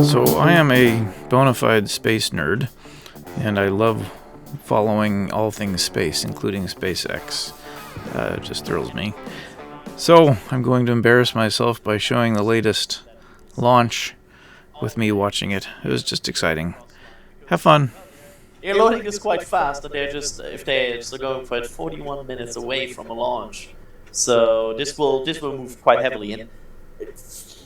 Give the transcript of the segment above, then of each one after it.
So I am a bona fide space nerd, and I love following all things space, including SpaceX. It just thrills me. So I'm going to embarrass myself by showing the latest launch with me watching it. It was just exciting. Have fun. Your loading is quite fast, and they're going for it 41 minutes away from a launch. So this will move quite heavily in.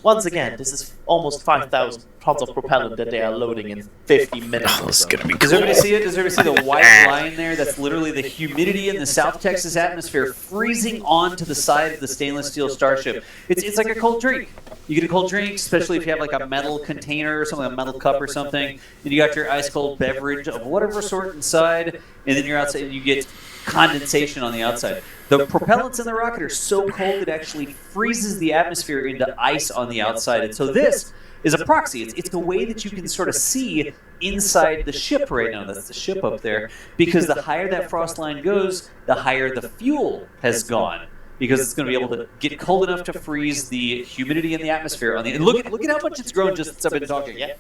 Once again, this is almost 5,000 tons of propellant that they are loading in 50 minutes. Oh, this is gonna be cool. Does everybody see it? Does everybody see the white line there? That's literally the humidity in the South Texas atmosphere freezing onto the side of the stainless steel Starship. It's like a cold drink. You get a cold drink, especially if you have like a metal container or something, a metal cup or something, and you got your ice cold beverage of whatever sort inside, and then you're outside and you get condensation on the outside. The propellants in the rocket are so cold it actually freezes the atmosphere into ice on the outside. And so this is a proxy. It's the way that you can sort of see inside the ship right now. That's the ship up there. Because the higher that frost line goes, the higher the fuel has gone. Because it's going to be able to get cold enough to freeze the humidity in the atmosphere. And look at how much it's grown just since I've been talking. Yeah.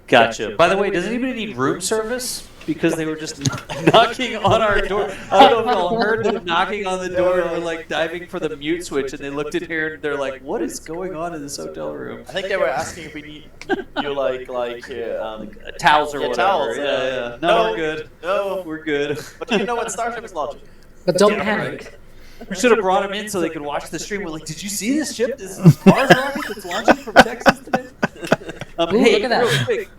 Gotcha. By the way, does anybody need room service? Because they were just knocking on our door. I don't know if y'all heard them knocking on the door and were like diving for the mute switch, and they looked at here and they're like, "What is going on in this hotel room?" I think they were asking if we need you towels or whatever. Towels. Yeah. No, we're good. No, we're good. But do you know when Starship is launching? But don't panic. Right. We should have brought them in so they could watch the stream. We're like, "Did you see this ship? This is Mars rocket that's launching from Texas today." Hey, look at that. Real quick,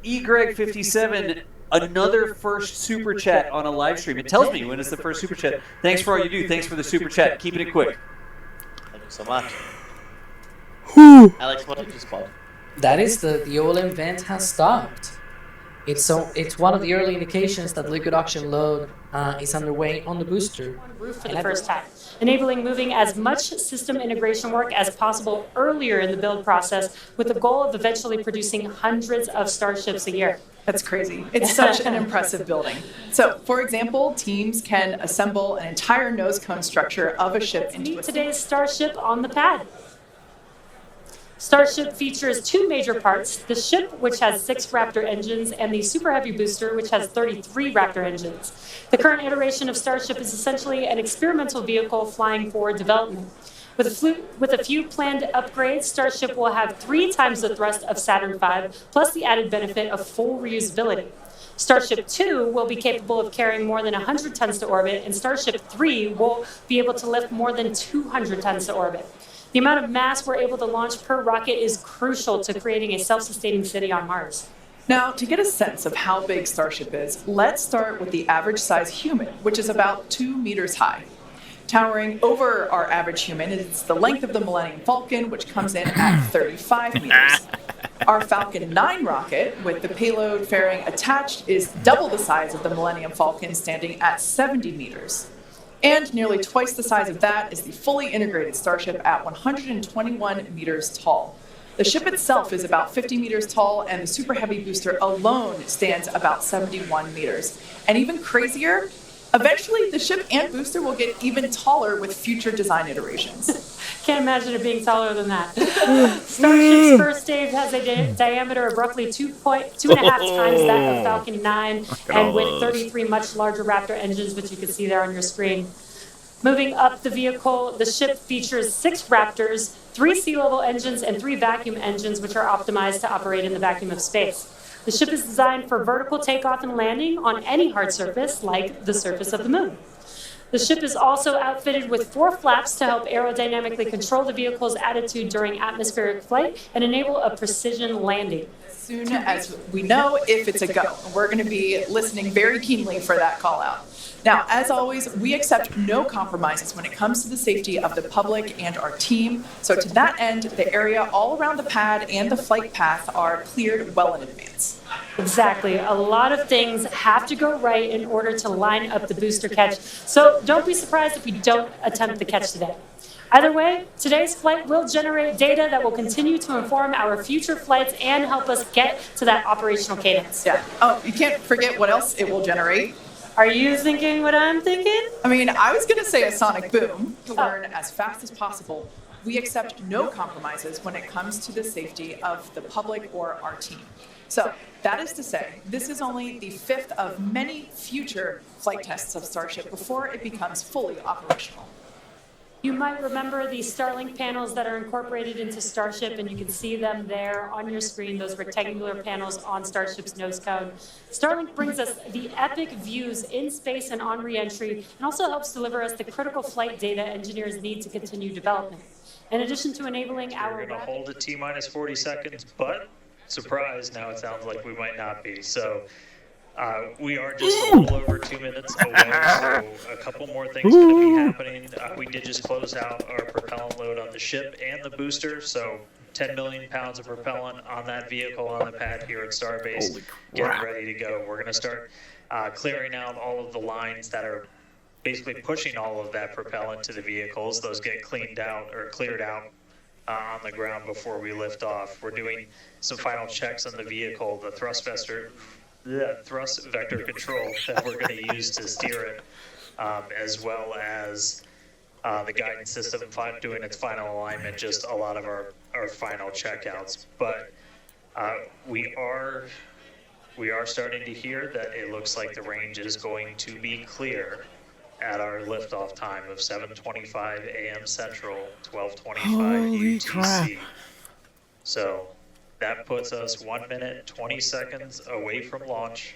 eGreg57. Another first super chat on a live stream. It tells me when it's the first super chat. Thanks for all you do. Thanks for the super chat. Keeping it quick. Thank you so much. Alex, what did you spot? That is the Olin vent has stopped. It's one of the early indications that liquid oxygen load is underway on the booster. Roof for the first time, enabling moving as much system integration work as possible earlier in the build process with the goal of eventually producing hundreds of Starships a year. That's crazy. It's such an impressive building. So, for example, teams can assemble an entire nose cone structure of a ship into today's Starship on the pad. Starship features two major parts, the ship, which has 6 Raptor engines, and the Super Heavy booster, which has 33 Raptor engines. The current iteration of Starship is essentially an experimental vehicle flying forward development. With a few planned upgrades, Starship will have 3 times the thrust of Saturn V, plus the added benefit of full reusability. Starship 2 will be capable of carrying more than 100 tons to orbit, and Starship 3 will be able to lift more than 200 tons to orbit. The amount of mass we're able to launch per rocket is crucial to creating a self-sustaining city on Mars. Now, to get a sense of how big Starship is, let's start with the average size human, which is about 2 meters high. Towering over our average human is the length of the Millennium Falcon, which comes in at 35 meters. Our Falcon 9 rocket, with the payload fairing attached, is double the size of the Millennium Falcon, standing at 70 meters. And nearly twice the size of that is the fully integrated Starship at 121 meters tall. The ship itself is about 50 meters tall, and the Super Heavy booster alone stands about 71 meters. And even crazier, eventually the ship and booster will get even taller with future design iterations. Can't imagine it being taller than that. Starship's first stage has a diameter of roughly 2.5 times that of Falcon 9, and with 33 much larger Raptor engines, which you can see there on your screen. Moving up the vehicle, the ship features 6 Raptors, 3 sea-level engines, and 3 vacuum engines, which are optimized to operate in the vacuum of space. The ship is designed for vertical takeoff and landing on any hard surface, like the surface of the moon. The ship is also outfitted with 4 flaps to help aerodynamically control the vehicle's attitude during atmospheric flight and enable a precision landing. As soon as we know if it's a go, we're going to be listening very keenly for that call out. Now, as always, we accept no compromises when it comes to the safety of the public and our team. So to that end, the area all around the pad and the flight path are cleared well in advance. Exactly. A lot of things have to go right in order to line up the booster catch. So don't be surprised if we don't attempt the catch today. Either way, today's flight will generate data that will continue to inform our future flights and help us get to that operational cadence. Yeah. Oh, you can't forget what else it will generate. Are you thinking what I'm thinking? I mean, I was going to say a sonic boom to learn as fast as possible We accept no compromises when it comes to the safety of the public or our team. So, that is to say, this is only the 5th of many future flight tests of Starship before it becomes fully operational. You might remember the Starlink panels that are incorporated into Starship, and you can see them there on your screen, those rectangular panels on Starship's nose cone. Starlink brings us the epic views in space and on re-entry, and also helps deliver us the critical flight data engineers need to continue development. In addition to enabling our... We're going to hold at T-minus 40 seconds, but surprise, now it sounds like we might not be. So we are just a little over 2 minutes away, so a couple more things going to be happening. We did just close out our propellant load on the ship and the booster, so 10 million pounds of propellant on that vehicle on the pad here at Starbase, getting ready to go. We're going to start clearing out all of the lines that are basically pushing all of that propellant to the vehicles. Those get cleaned out or cleared out on the ground before we lift off. We're doing some final checks on the vehicle, the thrust vector control that we're going to use to steer it, as well as the guidance system doing its final alignment, just a lot of our final checkouts. But we are starting to hear that it looks like the range is going to be clear at our liftoff time of 7:25 a.m. Central, 12:25 UTC. So that puts us 1 minute, 20 seconds away from launch.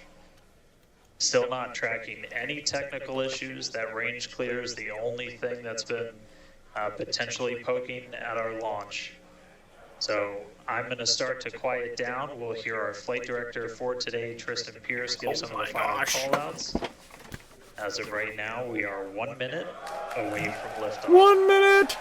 Still not tracking any technical issues. That range clear is the only thing that's been potentially poking at our launch. So I'm going to start to quiet down. We'll hear our flight director for today, Tristan Pierce, give some of the final call-outs. As of right now, we are 1 minute away from liftoff. 1 minute!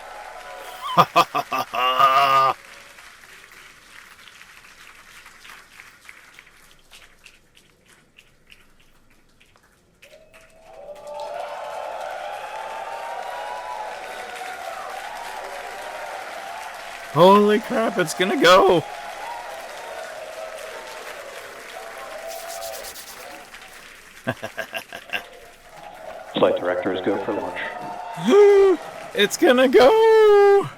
Holy crap, it's gonna go! Flight director is go for launch. It's gonna go!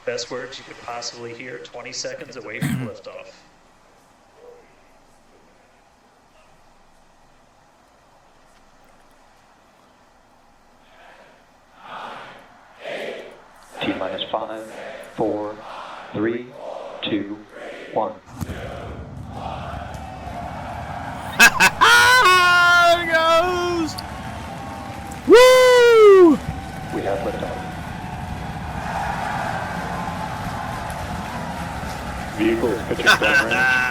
Best words you could possibly hear, 20 seconds away from liftoff. T-minus 5, 4, 3, 2, 1. There it goes! Woo! We have liftoff. Vehicle is pitching downrange.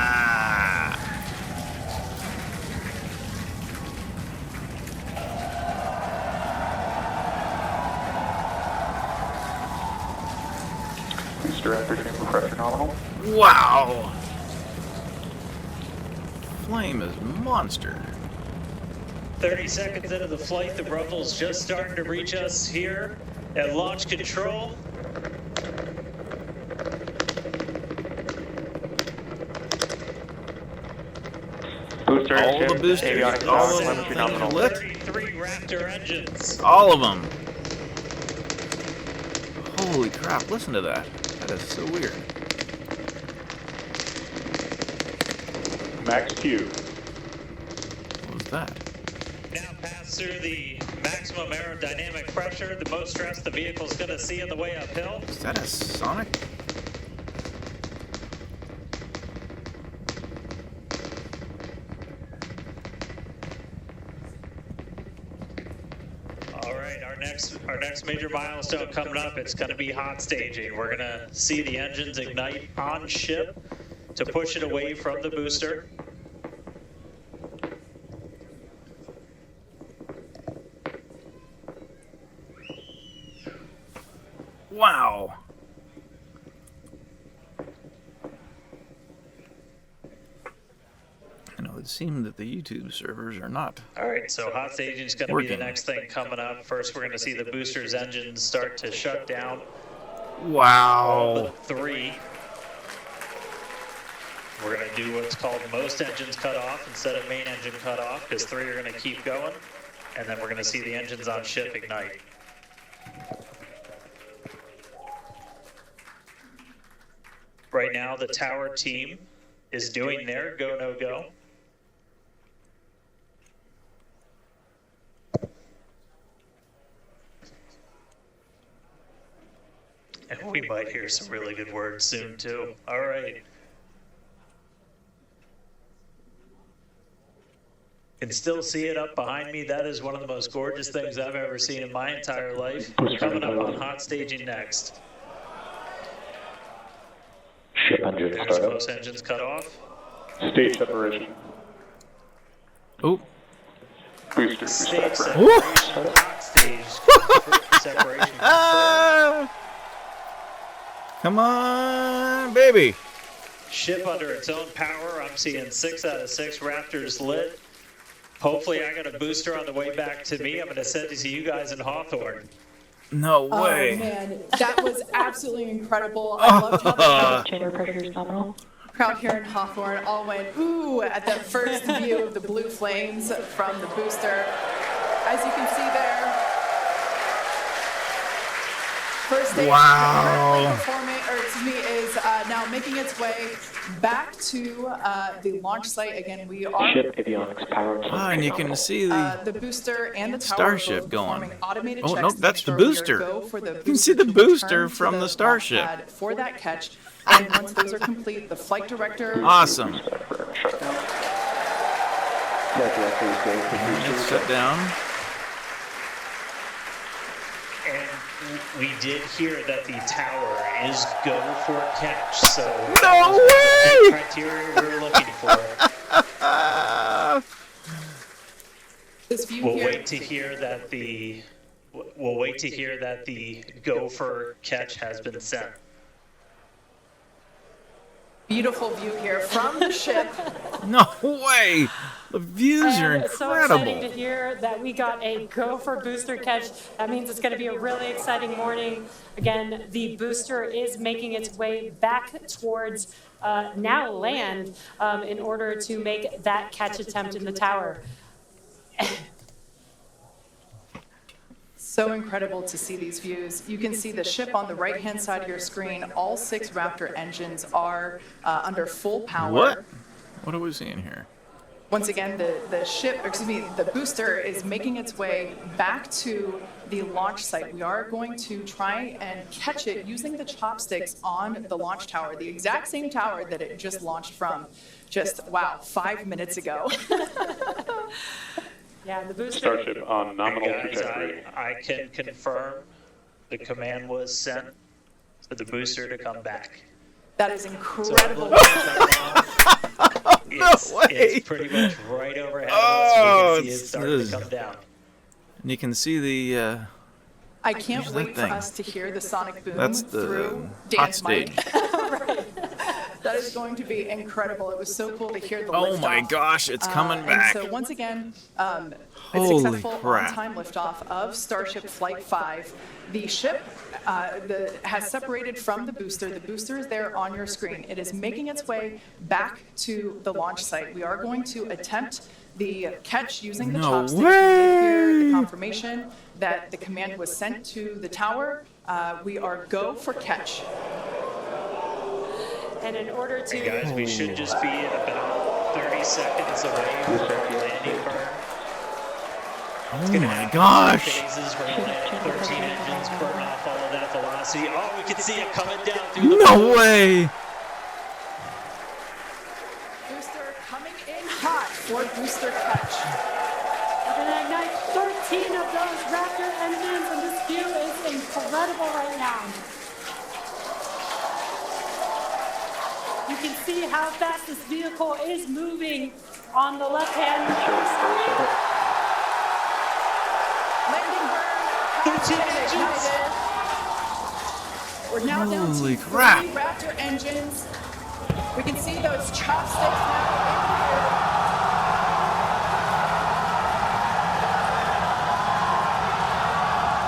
Booster after chamber pressure nominal. Wow! Flame is monster. 30 seconds into the flight, the rumble's just starting to reach us here at launch control. Booster All engine, the boosters, avionics all on, of telemetry them nominal. lit. 33 Raptor engines. All of them. Holy crap, listen to that. That is so weird. Max Q. What was that? Now pass through the maximum aerodynamic pressure, the most stress the vehicle's going to see on the way uphill. Is that a Sonic? All right, our next major milestone coming up, it's going to be hot staging. We're going to see the engines ignite on ship to push it away from the booster. Wow. And it would seem that the YouTube servers are not. All right, so hot staging is going to be the Working. next thing coming up. First, we're going to see the booster's engines start to shut down. All Wow. but 3. We're going to do what's called most engines cut off instead of main engine cut off, because 3 are going to keep going. and then we're going to see the engines on ship ignite. Right now, the tower team is doing their go, no go. And we might hear some really good words soon, too. All right. Can still see it up behind me. That is one of the most gorgeous things I've ever seen in my entire life. Coming up on hot staging next. Ship engine There's startup. both engines cut off. Stage separation. Oh, Booster Stage separation. separation. Hot stage separation. come on, baby. Ship under its own power. I'm seeing 6 out of 6 Raptors lit. Hopefully I got a booster on the way back to me. I'm going to send it to you guys in Hawthorne. No Oh way. man, that was absolutely incredible. I loved how the Chamber pressure is nominal. crowd here in Hawthorne all went ooh at that first view of the blue flames from the booster. As you can see there, first stage Wow. performing, or excuse me, is now making its way back to the launch site. Again, we are Ship avionics power. Ah, and you can see the booster and the tower Starship both going. performing automated Oh, checks nope, to that's make the sure we are booster. go for the You can see the to booster return to from the launch Starship. pad for that catch. And once those are complete, the flight director. awesome. Shutdown. Let's sit down. And we did hear that the tower is go for catch. So No that was the way! criteria we were looking for. This view We'll here. wait to hear that the go for catch has been sent. Beautiful view here from the ship. No way. The views are And so exciting to incredible. hear that we got a go for booster catch. That means it's going to be a really exciting morning. Again, the booster is making its way back towards now land in order to make that catch attempt in the tower. So incredible to see these views. You can see the ship on the right-hand side of your screen. All 6 Raptor engines are under full power. What? What are we seeing here? Once again, the ship, or excuse me, the booster is making its way back to the launch site. We are going to try and catch it using the chopsticks on the launch tower, the exact same tower that it just launched from. Just, wow, 5 minutes ago. Yeah, the booster. Starship on nominal Guys, trajectory. I can confirm the command was sent to the booster to come back. That is So incredible. it's, way. it's pretty much right overhead of us. Oh, We can see it it's- starting to come down. And you can see the, I can't Here's wait that for thing. us to hear the sonic boom that's the through hot Dan's stage. mic. That is going to be incredible. It was so cool to hear the Oh my liftoff. gosh, it's coming And back. so once again, a Holy successful crap. on-time liftoff of Starship Flight 5. The ship has separated from the booster. The booster is there on your screen. It is making its way back to the launch site. We are going to attempt the catch using the No chopsticks. We did hear the way. confirmation that the command was sent to the tower. We are go for catch. And in order to. Guys, we should just be at about 30 seconds away from landing burn. Oh my gosh. Phases, we're gonna land 13 engines, burn off all of that velocity. Oh, we can see it coming down through the No way. Booster coming in hot for booster catch. We're going to ignite 13 of those Raptor engines, and this view is incredible right now. You can see how fast this vehicle is moving on the left-hand screen. Landing burn has been ignited. We're now down Holy to crap. 3 Raptor engines. We can see those chopsticks now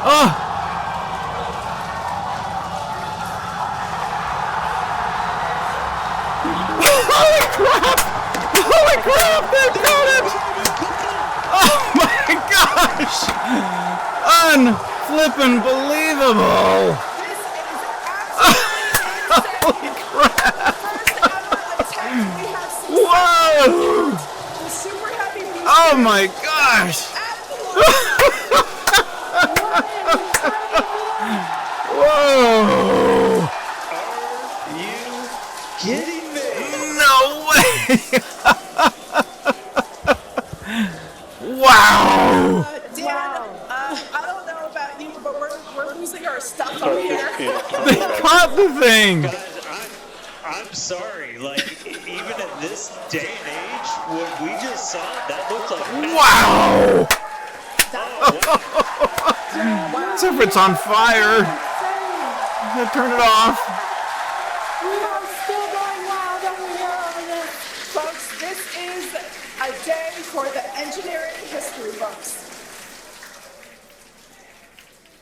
Oh. Holy crap! Holy crap! They got it! Oh my my gosh! Unflippin' believable! This is absolutely insane. Holy crap! First ever attempt we have seen. Whoa! The super heavy booster. Oh my gosh! Whoa! Are you kidding me? No way! Wow! Dan, I don't know about you, but we're losing our stuff up here. They caught the thing! Guys, I'm sorry. Like, even at this day and age, what we just saw, that looked like... Wow! Oh, wow. Except for it's on fire. Turn it off. We are still going wild over here over this. Folks, this is a day for the engineering history books.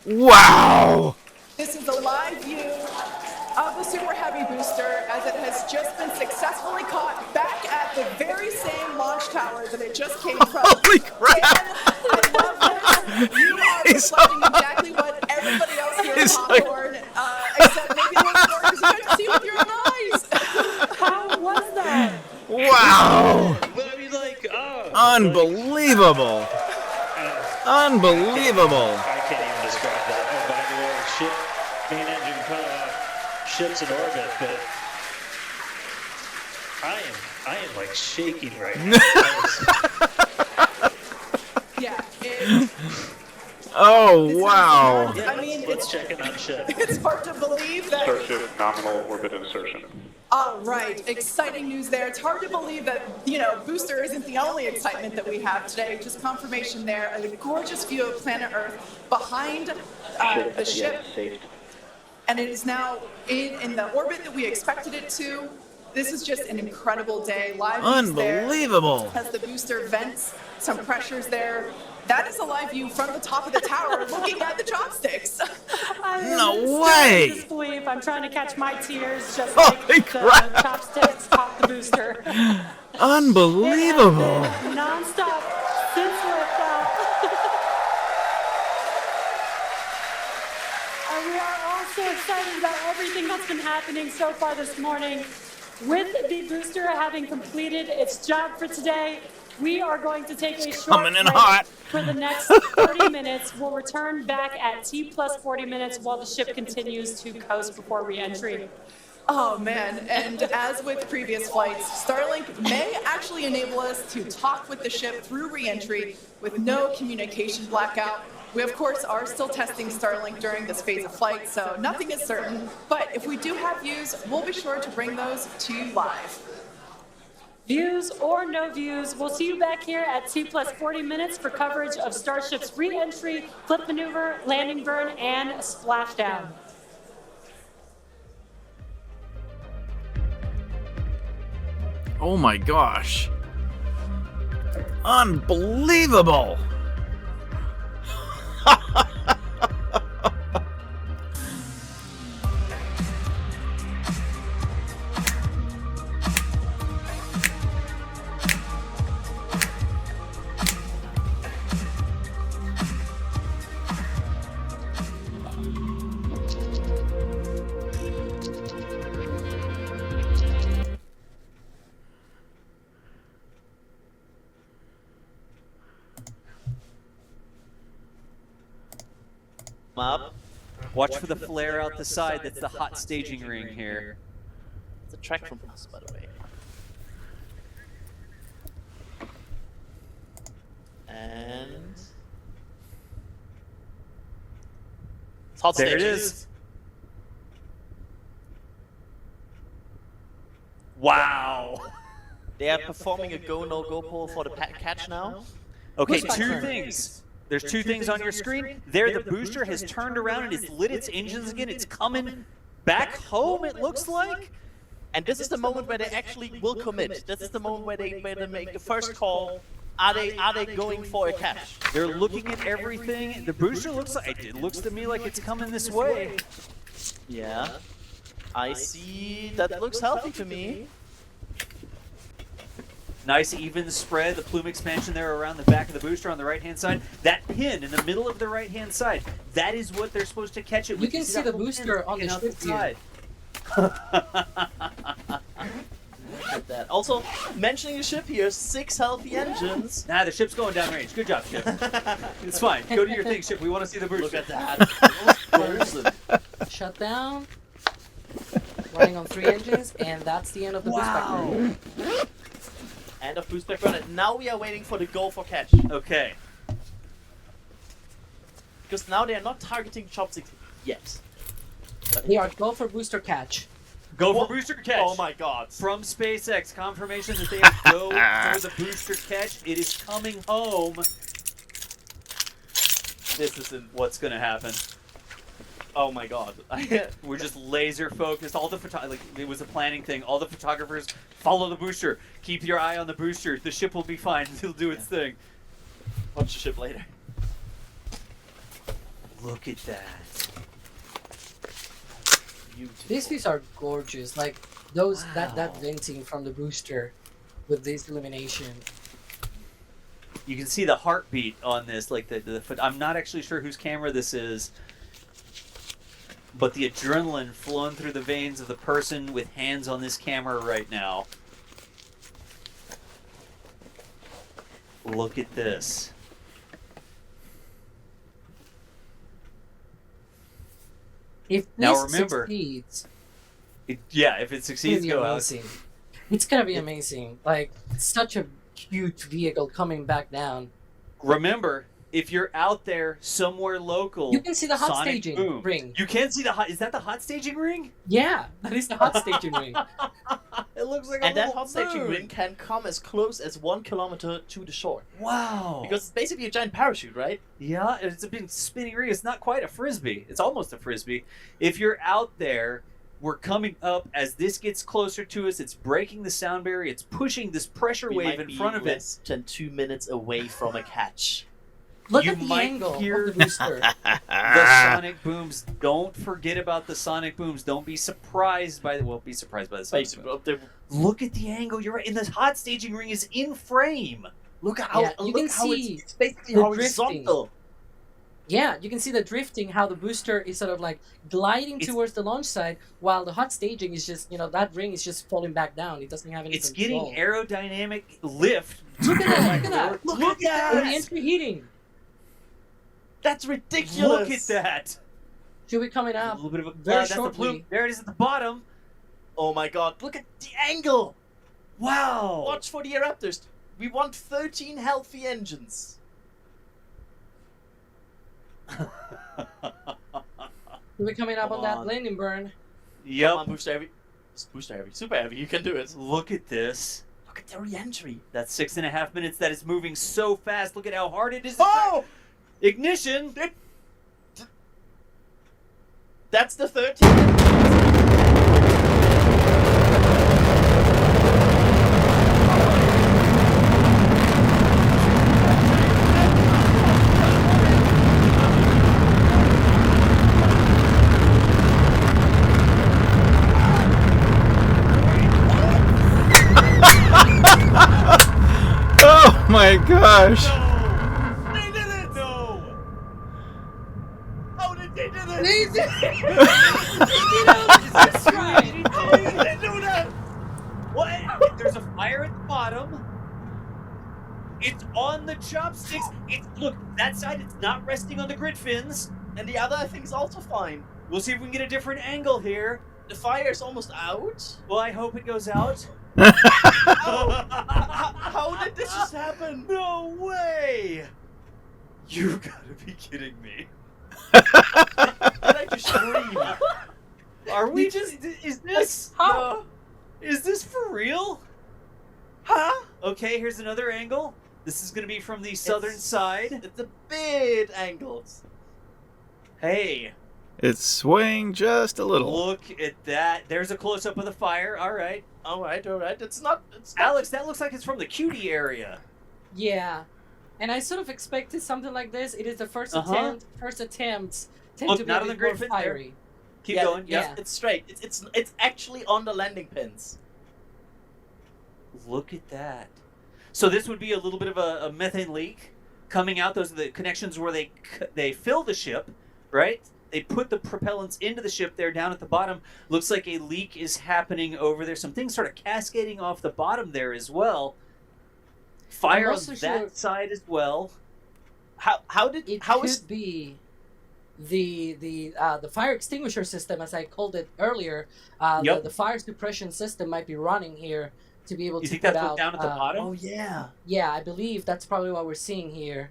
Wow! This is a live view of the Super Heavy booster as it has just been successfully caught back at the very same launch tower that it just came from. Holy crap! Dan, I love this. You are reflecting exactly what everybody else here at Popcorn, except maybe a little more because you got to see with your own eyes. How was that? Wow! But I mean, like, Unbelievable! Unbelievable! I can't even describe that. Oh, by the way, main engine cut off, ship's in orbit, but I am like shaking right now. Yeah. It, Oh, wow! Yeah, I mean, let's check in on ship. it's hard to believe that. Starship nominal orbit insertion. All right, exciting news there. It's hard to believe that, booster isn't the only excitement that we have today. Just confirmation there. A gorgeous view of planet Earth behind the ship. And it is now in the orbit that we expected it to. This is just an incredible day. Live views there Unbelievable! as the booster vents some pressures there. That is a live view from the top of the tower looking at the chopsticks. I am No still way. in disbelief. I'm trying to catch my tears just Holy like crap. the chopsticks caught the booster. Unbelievable! Non-stop since liftoff. And we are all so excited about everything that's been happening so far this morning. With the booster having completed its job for today, we are going to take a short coming in break hot. for the next 30 minutes. We'll return back at T plus 40 minutes while the ship continues to coast before re-entry. Oh man, and as with previous flights, Starlink may actually enable us to talk with the ship through re-entry with no communication blackout. We of course are still testing Starlink during this phase of flight, so nothing is certain, but if we do have views, we'll be sure to bring those to you live. Views or no views, we'll see you back here at T plus 40 minutes for coverage of Starship's re-entry, flip maneuver, landing burn, and splashdown. Oh my gosh! Unbelievable! Up. Watch for the flare out the side. That's the hot staging ring here. It's a track from us, by the way. And it's hot There it stages. is. Wow. They are performing a go no go poll for the catch now. Okay, Who's my two turn? things. There's two things on your screen. There, the booster has turned around and it's lit its engines again. It's coming back home, it looks like. And this is the moment where they actually will commit. This is the moment where they make the first call. Are they going for a catch? They're looking at everything. The booster looks like, it looks to me like it's coming this way. Yeah. I see. That looks healthy to me. Nice even spread. The plume expansion there around the back of the booster on the right-hand side. That pin in the middle of the right-hand side, that is what they're supposed to catch it with. You can see the booster on the ship view. Look at that. Also, mentioning the ship here, 6 healthy engines. Nah, the ship's going downrange. Good job, ship. It's fine. Go to your thing, ship. We want to see the booster. Look at that. Shut down. Running on 3 engines, and that's the end of the boost run. End of boost run. And now we are waiting for the go for catch. Okay. Because now they are not targeting chopsticks yet. They are go for booster catch. Go for booster catch. Oh my god. From SpaceX, confirmation that they have to go for the booster catch. It is coming home. This isn't what's going to happen. Oh my god. We're just laser focused. All the it was a planning thing. All the photographers follow the booster. Keep your eye on the booster. The ship will be fine. It'll do its thing. Watch the ship later. Look at that. Beautiful. These views are gorgeous. Like those that venting from the booster with this illumination. You can see the heartbeat on this. Like I'm not actually sure whose camera this is, but the adrenaline flowing through the veins of the person with hands on this camera right now. Look at this. If Now this remember, succeeds, if it succeeds, go out. amazing. It's gonna be amazing. Like such a huge vehicle coming back down. Remember, if you're out there somewhere local, You can see the hot sonic staging boom. ring. You can see the hot. Is that the hot staging ring? Yeah, that is the hot staging ring. It looks like a And that little hot staging moon. ring can come as close as 1 kilometer to the shore. Wow. Because it's basically a giant parachute, right? Yeah, it's a big spinning ring. It's not quite a frisbee. It's almost a frisbee. If you're out there, we're coming up as this gets closer to us. It's breaking the sound barrier. It's pushing this pressure We wave might in front of it. less than 2 minutes away from a catch. Look You at the might angle hear- of the booster. The sonic booms. Don't forget about the sonic booms. Don't be surprised by the. Well, be surprised by the sonic Basically, booms. up there. Look at the angle. You're right. And the hot staging ring is in frame. Look at how, Yeah, you look can how see it's basically the horizontal. Yeah, you can see the drifting, how the booster is sort of like gliding It's- towards the launch side, while the hot staging is just, that ring is just falling back down. It doesn't have any It's control. getting aerodynamic lift. Look at that! Look at that! Look Look at at The that! entry heating. That's ridiculous. Look at that. Should be coming A up little bit of a very that's the shortly. plume. There it is at the bottom. Oh my god, look at the angle! Wow. Watch for the eruptors. We want 13 healthy engines. Should be coming up Come on that on. landing burn. Come Yep. on, booster heavy. Booster heavy. Super heavy, you can do it. Look at this. Look at the re-entry. That's 6.5 minutes. That is moving so fast. Look at how hard it is. Oh! Ignition. That's the 13. Oh my gosh! They did it! No! How did they do this? They did That's right. How did they do that? What? There's a fire at the bottom. It's on the chopsticks. Look, that side, it's not resting on the grid fins. And the other, I think, is also fine. We'll see if we can get a different angle here. The fire is almost out. Well, I hope it goes out. How did this just happen? No way! You gotta be kidding me. I like to scream. Are we just? Is this? How? Is this for real? Huh? Okay, here's another angle. This is gonna be from the southern side. It's a bit angled. Hey, It's swaying just a little. look at that. There's a close up of the fire. All right, Alright. It's not. Alex, that looks like it's from the cutie area. Yeah. And I sort of expected something like this. It is the first Uh-huh. attempt. First attempts tend Look, to be not a on the bit more grid fin there. fiery. Keep Yeah, going. yeah. Yeah. It's straight. It's actually on the landing pins. Look at that. So this would be a little bit of a methane leak coming out. Those are the connections where they fill the ship, right? They put the propellants into the ship there down at the bottom. Looks like a leak is happening over there. Some things sort of cascading off the bottom there as well. Fire on that side as well. How It is could be the fire extinguisher system, as I called it earlier. Yep. The fire suppression system might be running here to be able You to think put that's out. what's down at the bottom? Oh yeah. Yeah, I believe that's probably what we're seeing here.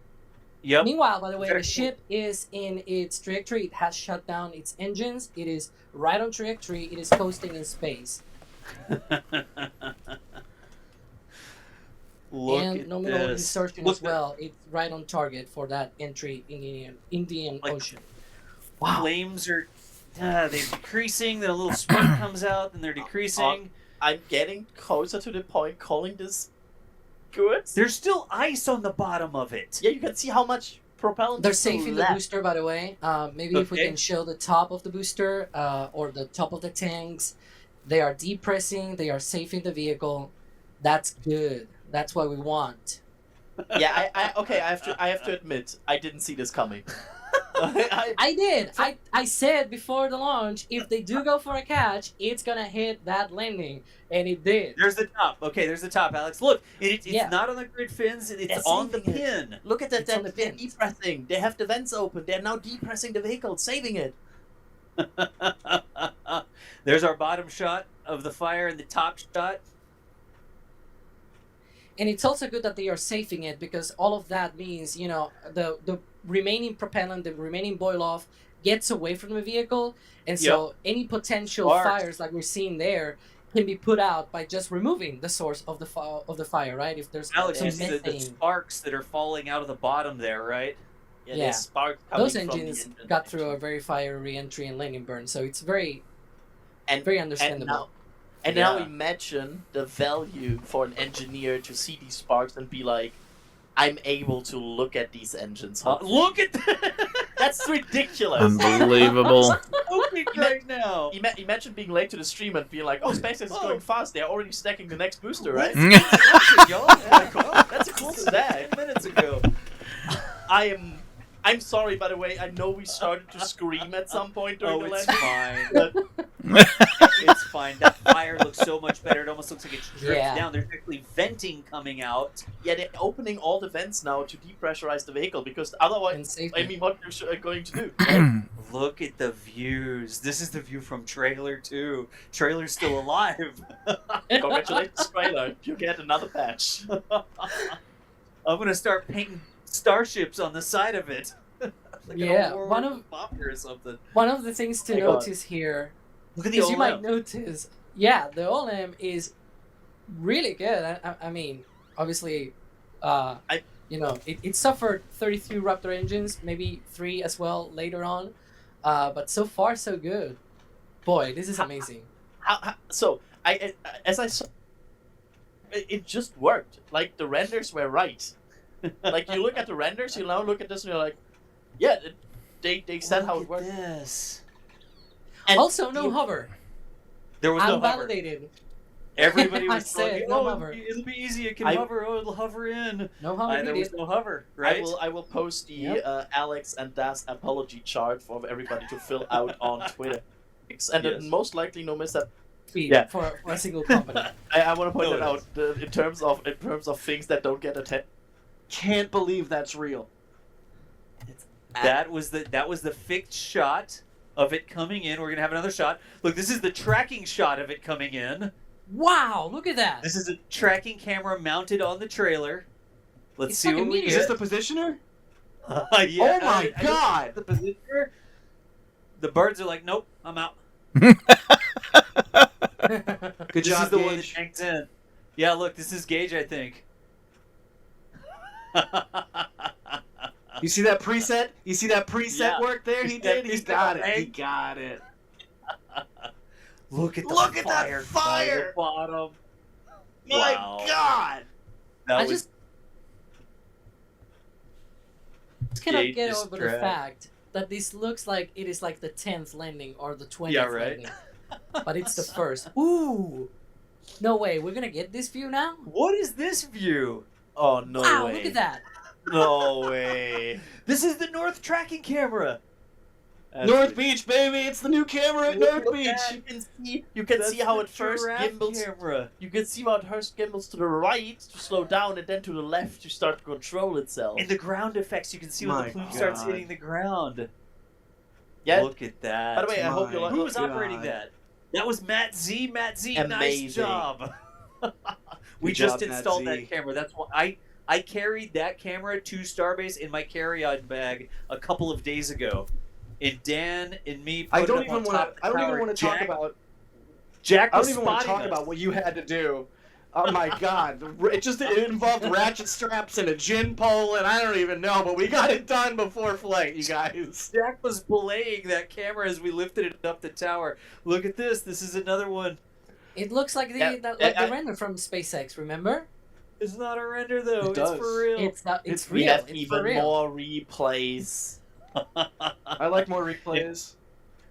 Yep. Meanwhile, by the way, Very the ship is in its trajectory. It has shut down its engines. It is right on trajectory. It is coasting in space. Look and at nominal this. insertion Look, as well. It's right on target for that entry in Indian Like, Ocean. Wow. Flames are they're decreasing. Then a little spark comes out, and they're decreasing. I'm getting closer to the point calling this good. There's still ice on the bottom of it. Yeah, you can see how much propellant They're is still safe in the left. booster, by the way. Maybe if we Okay. can show the top of the booster or the top of the tanks. They are depressing. They are safe in the vehicle. That's good. That's what we want. Yeah, I have to admit, I didn't see this coming. I did. I said before the launch, if they do go for a catch, it's gonna hit that landing, and it did. There's the top. Okay, there's the top, Alex. Look, it's Yeah. not on the grid fins. It's They're on the saving it. pin. Look at that, It's on the they're pins. depressing. They have the vents open. They're now depressing the vehicle, saving it. There's our bottom shot of the fire and the top shot. And it's also good that they are safing it, because all of that means, the remaining propellant, the remaining boil off gets away from the vehicle, and so any potential Sparks. fires like we're seeing there can be put out by just removing the source of the fire, right? If there's Alex, some you see the methane, sparks that are falling out of the bottom there, right? Yeah, Yeah. there's sparks coming those from the engines engine, got through a actually. very fire re-entry and landing burn, so it's very and understandable. And now Yeah. imagine the value for an engineer to see these sparks and be like, I'm able to look at these engines. Look at that! That's ridiculous. Unbelievable. Looking right now. Imagine being late to the stream and being like, oh, SpaceX is going fast. They're already stacking the next booster, right? That's a cool stack. 10 minutes ago. I'm sorry, by the way. I know we started to scream at some point during the it's landing. fine. But It's fine. That fire looks so much better. It almost looks like it drips Yeah. down. There's actually venting coming out. yeah, they're opening all the vents now to depressurize the vehicle because otherwise, And safety. I mean, what they're going to do? Right? Look at the views. This is the view from Trailer 2. Trailer's still alive. Congratulations, trailer. You get another patch. I'm going to start painting starships on the side of it. Like Yeah, an one of- Bomber or something. One of the things to Oh my God. notice here, Look at the because you might OLM. notice, yeah, the OLM is really good. I mean, obviously, it suffered 32 Raptor engines, maybe 3 as well later on, but so far so good. Boy, this is amazing. So as I saw, it just worked. Like the renders were right. Like you look at the renders, you now look at this and you're like, yeah, they said how it worked. This. And Also, no hover. There was no hover. Unvalidated. Everybody I was telling said me, no oh, hover. it'll be easy. It can I- hover. Oh, it'll hover in. No hover There was needed. no hover, right? I will post the Yep. Alex and Das apology chart for everybody to fill out on Twitter. And Yes. most likely no mishap. Tweet Yeah. for a single company. I want to point No, that it out in terms of things that don't get attention. Can't believe that's real. That was the fixed shot of it coming in. We're gonna have another shot. Look, this is the tracking shot of it coming in. Wow, look at that. This is a tracking camera mounted on the trailer. Let's It's see like a what we meteor. get. Is the positioner? Yeah, Oh my I God! The positioner. The birds are like, nope, I'm out. Good This job, is the one that Gage. hangs in. Yeah, look, this is Gage, I think. You see that preset? You see that preset Yeah. work there? He did. He got it. He got it. Look at the Look at that fire! fire! At the bottom. My Wow. God! That I was just cannot Gage get is over the trash. fact that this looks like it is like the 10th landing or the 20th Yeah, right. landing. But it's the first. Ooh! No way, we're gonna get this view now? What is this view? Oh, no Wow, way. look at that. No way. This is the North tracking camera. North Beach, baby! It's the new camera at North Beach! You can see how the it first giraffe gimbals. camera. You can see how it first gimbals to the right to slow down, and then to the left to start to control itself. And the ground effects, you can see when My the plume starts God. hitting the ground. Yeah. Look at that. By the way, I hope you like. Who was God. operating that? That was Matt Z. Matt Z, nice Amazing. job. We Good just job, Matt installed Z. that camera. That's why I carried that camera to Starbase in my carry-on bag a couple of days ago. And Dan and me put I it don't up even on want top of to. the I don't even tower. want to talk Jack- about. Jack I was don't even want to spotting talk us. about what you had to do. Oh my God! It involved ratchet straps and a gin pole, and I don't even know, but we got it done before flight, you guys. Jack was belaying that camera as we lifted it up the tower. Look at this. This is another one. It looks like the Yeah, the render from SpaceX. Remember? It's not a render though. It It's does. for real. It's not. It's We real. have It's for even real. more replays. I like more replays.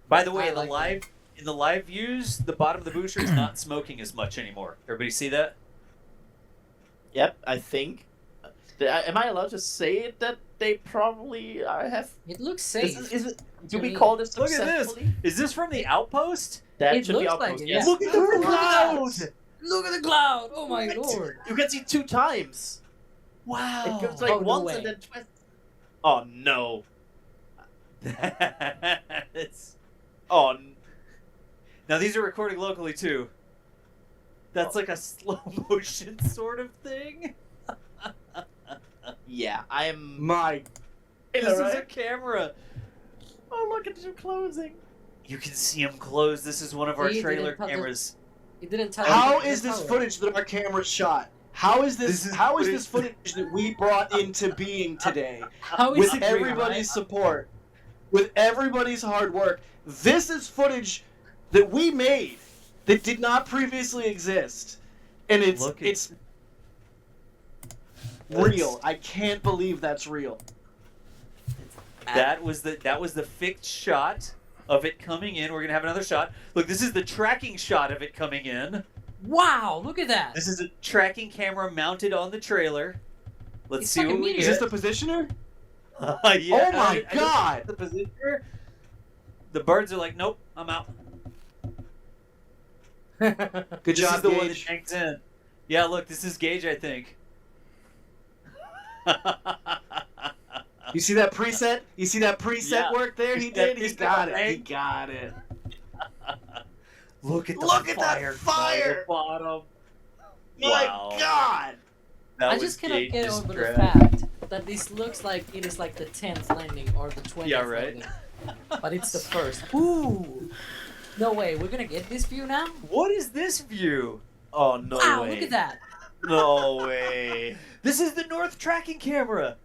By the way, I in the like live in the live views, the bottom of the booster is not smoking as much anymore. Everybody see that? Yep, I think. Am I allowed to say it that they probably have? It looks safe. Is it? Do To we me. call this Look at this. successfully? Is this from the outpost? That It should be looks like outpost. it, Yes. yeah. Look at the cloud! Look at the cloud! Oh my lord! You can see 2 times. Wow. It goes like Oh, no once way. and then twice. Oh no. That's... Oh. Now these are recording locally too. That's like a slow motion sort of thing. Yeah, I am. My. This is a right? camera. Oh, look at you closing. You can see them close. This is one of our See, they trailer didn't put the- cameras. It didn't tell. How you is the this color. footage that our camera shot? How is this? This is How is footage- this footage that we brought into being today? How is With it real, everybody's support, with everybody's hard work, this is footage that we made that did not previously exist, and Look at- it's real. I can't believe that's real. That was the fixed shot of it coming in. We're gonna have another shot. Look, this is the tracking shot of it coming in. Wow! Look at that. This is a tracking camera mounted on the trailer. Let's It's see what fucking we neat. Is get. this the positioner? Yeah, Oh my I don't God. think it's the positioner. The birds are like, nope, I'm out. Good This job, is the one that Gage. hangs in. Yeah, look, this is Gage, I think. You see that preset? You see that preset Yeah. work there? He You see that did. He preset got it. thing? He got it. Look at the Look at that fire fire! bottom. My Wow. God! That I was just cannot get Gage's over drag. the fact that this looks like it is like the 10th landing or the 20th Yeah, right. landing. But it's the first. Ooh! No way, we're gonna get this view now? What is this view? Oh no Wow, way. look at that! No way. This is the North tracking camera.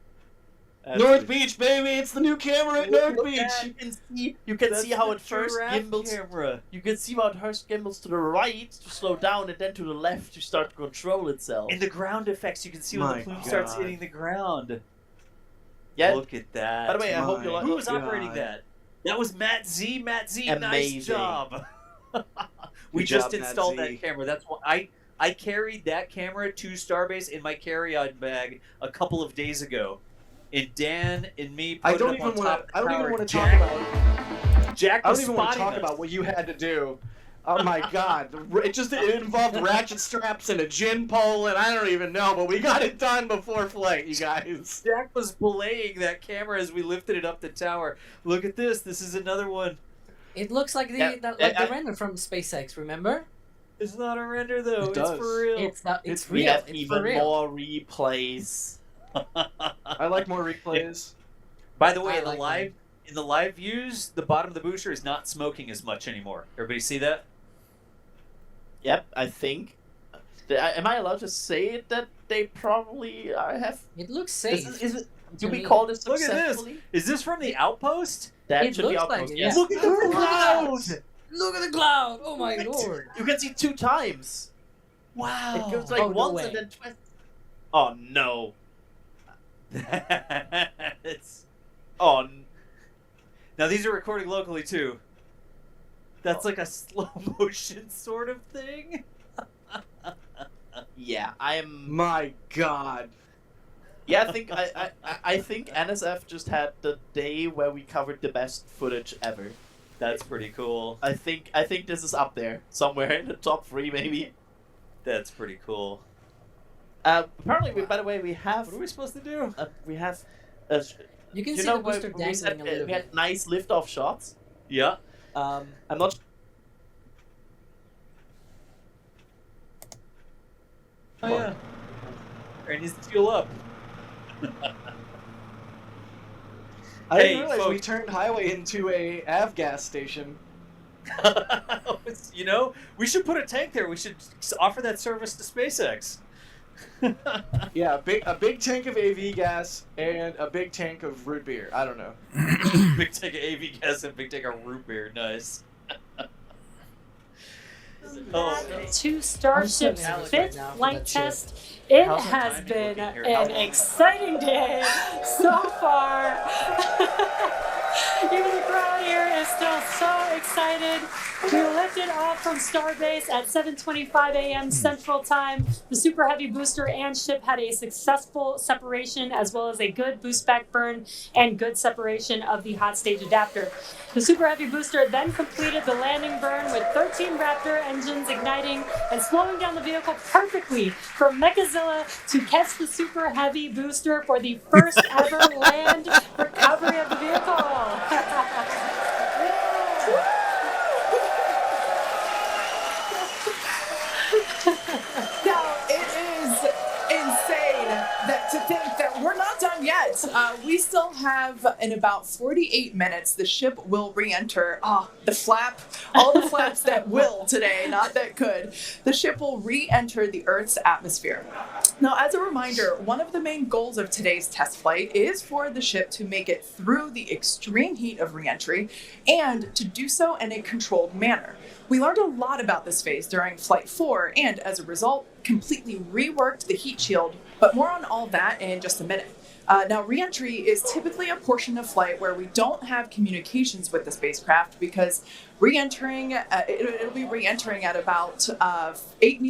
North Beach, baby! It's the new camera at North Beach! You can That's see how the it first giraffe gimbals. camera. You can see how it first gimbals to the right to slow down, and then to the left to start to control itself. And the ground effects, you can see when My the plume starts God. hitting the ground. Yeah. Look at that. By the way, I hope you My like. Who was God. operating that? That was Matt Z. Matt Z, nice Amazing. job. We Good just job, Matt installed Z. that camera. That's why I carried that camera to Starbase in my carry-on bag a couple of days ago. And Dan and me put I it don't up even on top want of to. the I don't even tower. want to talk Jack- about. Jack I was don't even want to spotting talk us. about what you had to do. Oh my God! It involved ratchet straps and a gin pole, and I don't even know, but we got it done before flight, you guys. Jack was belaying that camera as we lifted it up the tower. Look at this. This is another one. It looks like the Yeah, the I- render from SpaceX, remember? It's not a render though. It It's does. for real. It's not. It's We real. have It's even for real. more replays. I like more replays. By the way, I in the like live in the live views, the bottom of the booster is not smoking as much anymore. Everybody see that? Yep, I think. Am I allowed to say it that they probably have? It looks safe. Is it? Do to we me. call this Look at this. successfully? Is this from the outpost? That It should be looks outpost. like it, Yes. yeah. Look at the cloud! Look at the cloud! Oh my lord! You can see 2 times. Wow. It goes like Oh, no once way. and then twice. Oh no. That's... Oh. Now these are recording locally too. That's like a slow motion sort of thing. Yeah, I am. My God! Yeah, I think NSF just had the day where we covered the best footage ever. That's pretty cool. I think this is up there somewhere in the top 3 maybe. That's pretty cool. Apparently, by the way, we have. What are we supposed to do? We have. You can see know the booster when we said, dangling a little we bit. had nice liftoff shots. Yeah. I'm not. Oh yeah. It needs to fuel up. I Hey, didn't realize we folks. turned highway into a avgas station. You know, we should put a tank there. We should offer that service to SpaceX. Yeah, a big tank of AV gas and a big tank of root beer. I don't know. Big tank of AV gas and big tank of root beer. Nice. To Starship's Alex right fifth now for flight that ship. test. It How's the has timing been looking here? an exciting day so far. Even the crowd here is still so excited. We lifted off from Starbase at 7:25 a.m. Central Time. The Super Heavy booster and ship had a successful separation as well as a good boost back burn and good separation of the hot stage adapter. The Super Heavy booster then completed the landing burn with 13 Raptor engines igniting and slowing down the vehicle perfectly for Mechazilla to catch the Super Heavy booster for the first ever land recovery of the vehicle. Now, it is insane to think that we're not done yet. We still have, in about 48 minutes, the ship will re-enter. The flap, all the flaps that will today, not that could. The ship will re-enter the Earth's atmosphere. Now, as a reminder, one of the main goals of today's test flight is for the ship to make it through the extreme heat of re-entry and to do so in a controlled manner. We learned a lot about this phase during Flight 4 and, as a result, completely reworked the heat shield, but more on all that in just a minute. Now, re-entry is typically a portion of flight where we don't have communications with the spacecraft because re-entering, it'll be re-entering at about 8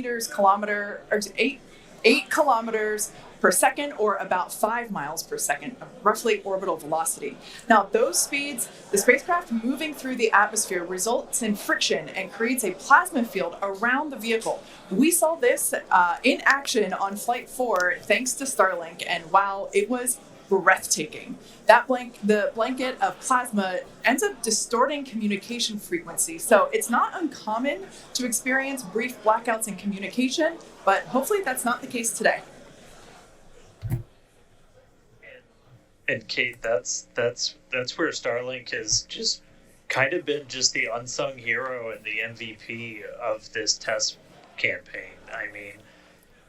kilometers per second, or about 5 miles per second, roughly orbital velocity. Now, those speeds, the spacecraft moving through the atmosphere results in friction and creates a plasma field around the vehicle. We saw this in action on Flight 4 thanks to Starlink, and wow, it was breathtaking. The blanket of plasma ends up distorting communication frequency, so it's not uncommon to experience brief blackouts in communication, but hopefully that's not the case today. And Kate, that's where Starlink has just kind of been just the unsung hero and the MVP of this test campaign. I mean,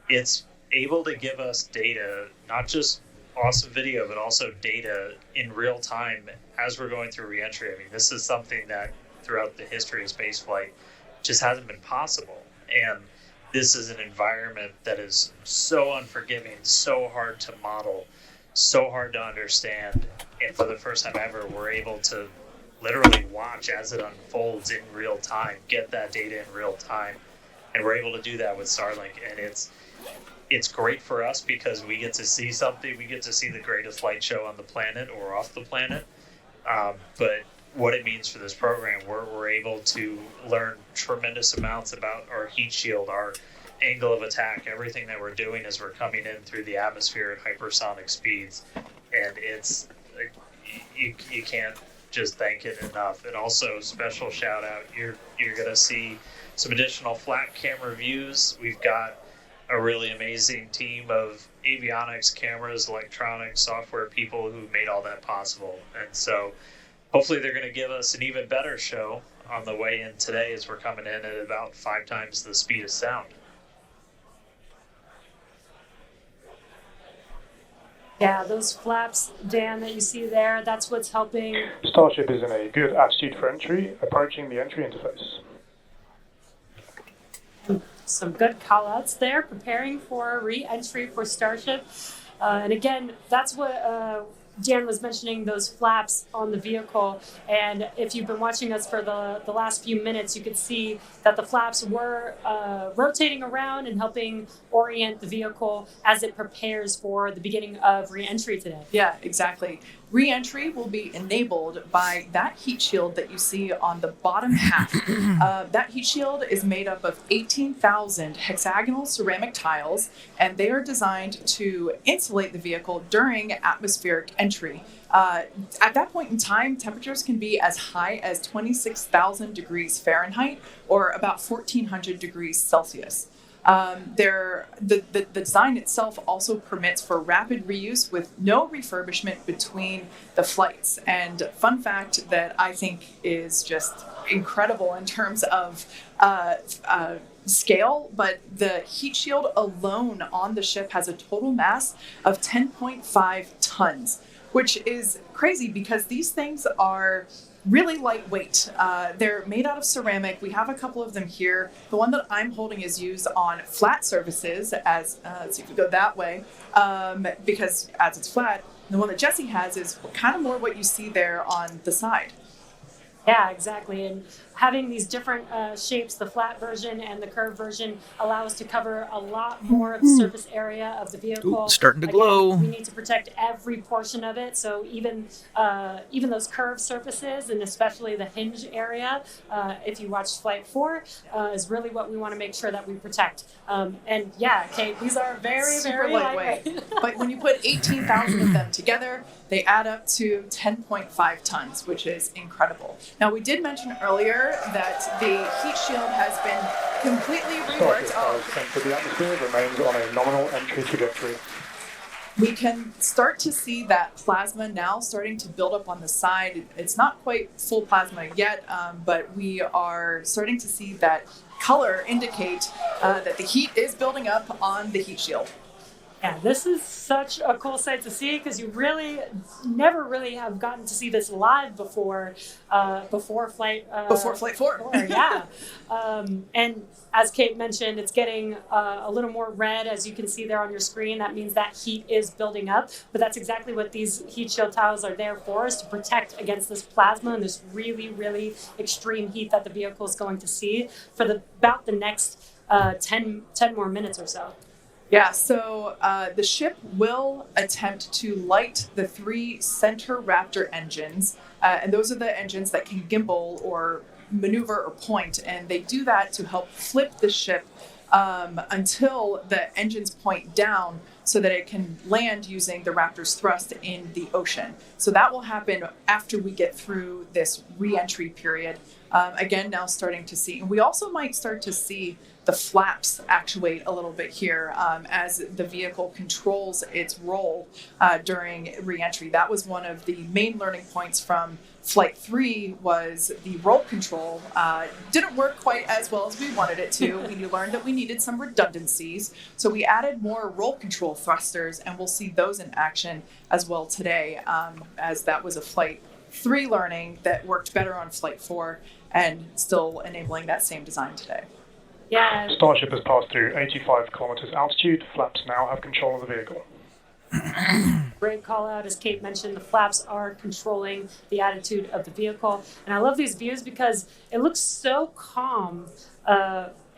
it's able to give us data, not just awesome video, but also data in real time as we're going through reentry. I mean, this is something that throughout the history of spaceflight just hasn't been possible. And this is an environment that is so unforgiving, so hard to model, so hard to understand. And for the first time ever, we're able to literally watch as it unfolds in real time, get that data in real time. And we're able to do that with Starlink. And it's great for us because we get to see something. We get to see the greatest light show on the planet or off the planet. But what it means for this program, we're able to learn tremendous amounts about our heat shield, our angle of attack, everything that we're doing as we're coming in through the atmosphere at hypersonic speeds. And it's you can't just thank it enough. And also, special shout out, you're going to see some additional flat camera views. We've got a really amazing team of avionics, cameras, electronics, software people who made all that possible. And so hopefully they're going to give us an even better show on the way in today as we're coming in at about 5 times the speed of sound. Yeah, those flaps, Dan, that you see there, that's what's helping. Starship is in a good attitude for entry, approaching the entry interface. Some good call-outs there, preparing for re-entry for Starship. And again, that's what Dan was mentioning those flaps on the vehicle, and if you've been watching us for the last few minutes, you could see that the flaps were rotating around and helping orient the vehicle as it prepares for the beginning of re-entry today. Yeah, exactly. Re-entry will be enabled by that heat shield that you see on the bottom half. That heat shield is made up of 18,000 hexagonal ceramic tiles, and they are designed to insulate the vehicle during atmospheric entry. At that point in time, temperatures can be as high as 26,000 degrees Fahrenheit or about 1,400 degrees Celsius. The design itself also permits for rapid reuse with no refurbishment between the flights. And fun fact that I think is just incredible in terms of scale, but the heat shield alone on the ship has a total mass of 10.5 tons, which is crazy because these things are really lightweight. They're made out of ceramic. We have a couple of them here. The one that I'm holding is used on flat surfaces, as let's see if we go that way, because as it's flat. The one that Jesse has is kind of more what you see there on the side. Yeah, exactly. And having these different shapes, the flat version and the curved version, allow us to cover a lot more of the surface area of the vehicle. Ooh, starting to glow. We need to protect every portion of it. So even those curved surfaces, and especially the hinge area, if you watch Flight 4, is really what we want to make sure that we protect. And yeah, Kate, these are very, Super very lightweight. But when you put 18,000 of them together, they add up to 10.5 tons, which is incredible. Now, we did mention earlier that the heat shield has been completely reworked. Starship has entered the atmosphere, remains on a nominal entry trajectory. We can start to see that plasma now starting to build up on the side. It's not quite full plasma yet, but we are starting to see that color indicate that the heat is building up on the heat shield. Yeah, this is such a cool sight to see because you really never really have gotten to see this live before Flight 4. Yeah. And as Kate mentioned, it's getting a little more red, as you can see there on your screen. That means that heat is building up, but that's exactly what these heat shield tiles are there for, is to protect against this plasma and this really, really extreme heat that the vehicle is going to see for about the next 10 more minutes or so. Yeah, so the ship will attempt to light the 3 center Raptor engines, and those are the engines that can gimbal or maneuver or point, and they do that to help flip the ship until the engines point down so that it can land using the Raptor's thrust in the ocean. So that will happen after we get through this re-entry period. Again, now starting to see, and we also might start to see the flaps actuate a little bit here as the vehicle controls its roll during re-entry. That was one of the main learning points from Flight 3 was the roll control didn't work quite as well as we wanted it to. We learned that we needed some redundancies. So we added more roll control thrusters, and we'll see those in action as well today, as that was a Flight 3 learning that worked better on Flight 4 and still enabling that same design today. Yeah. Starship has passed through 85 kilometers altitude. Flaps now have control of the vehicle. Great call out. As Kate mentioned, the flaps are controlling the attitude of the vehicle. And I love these views because it looks so calm.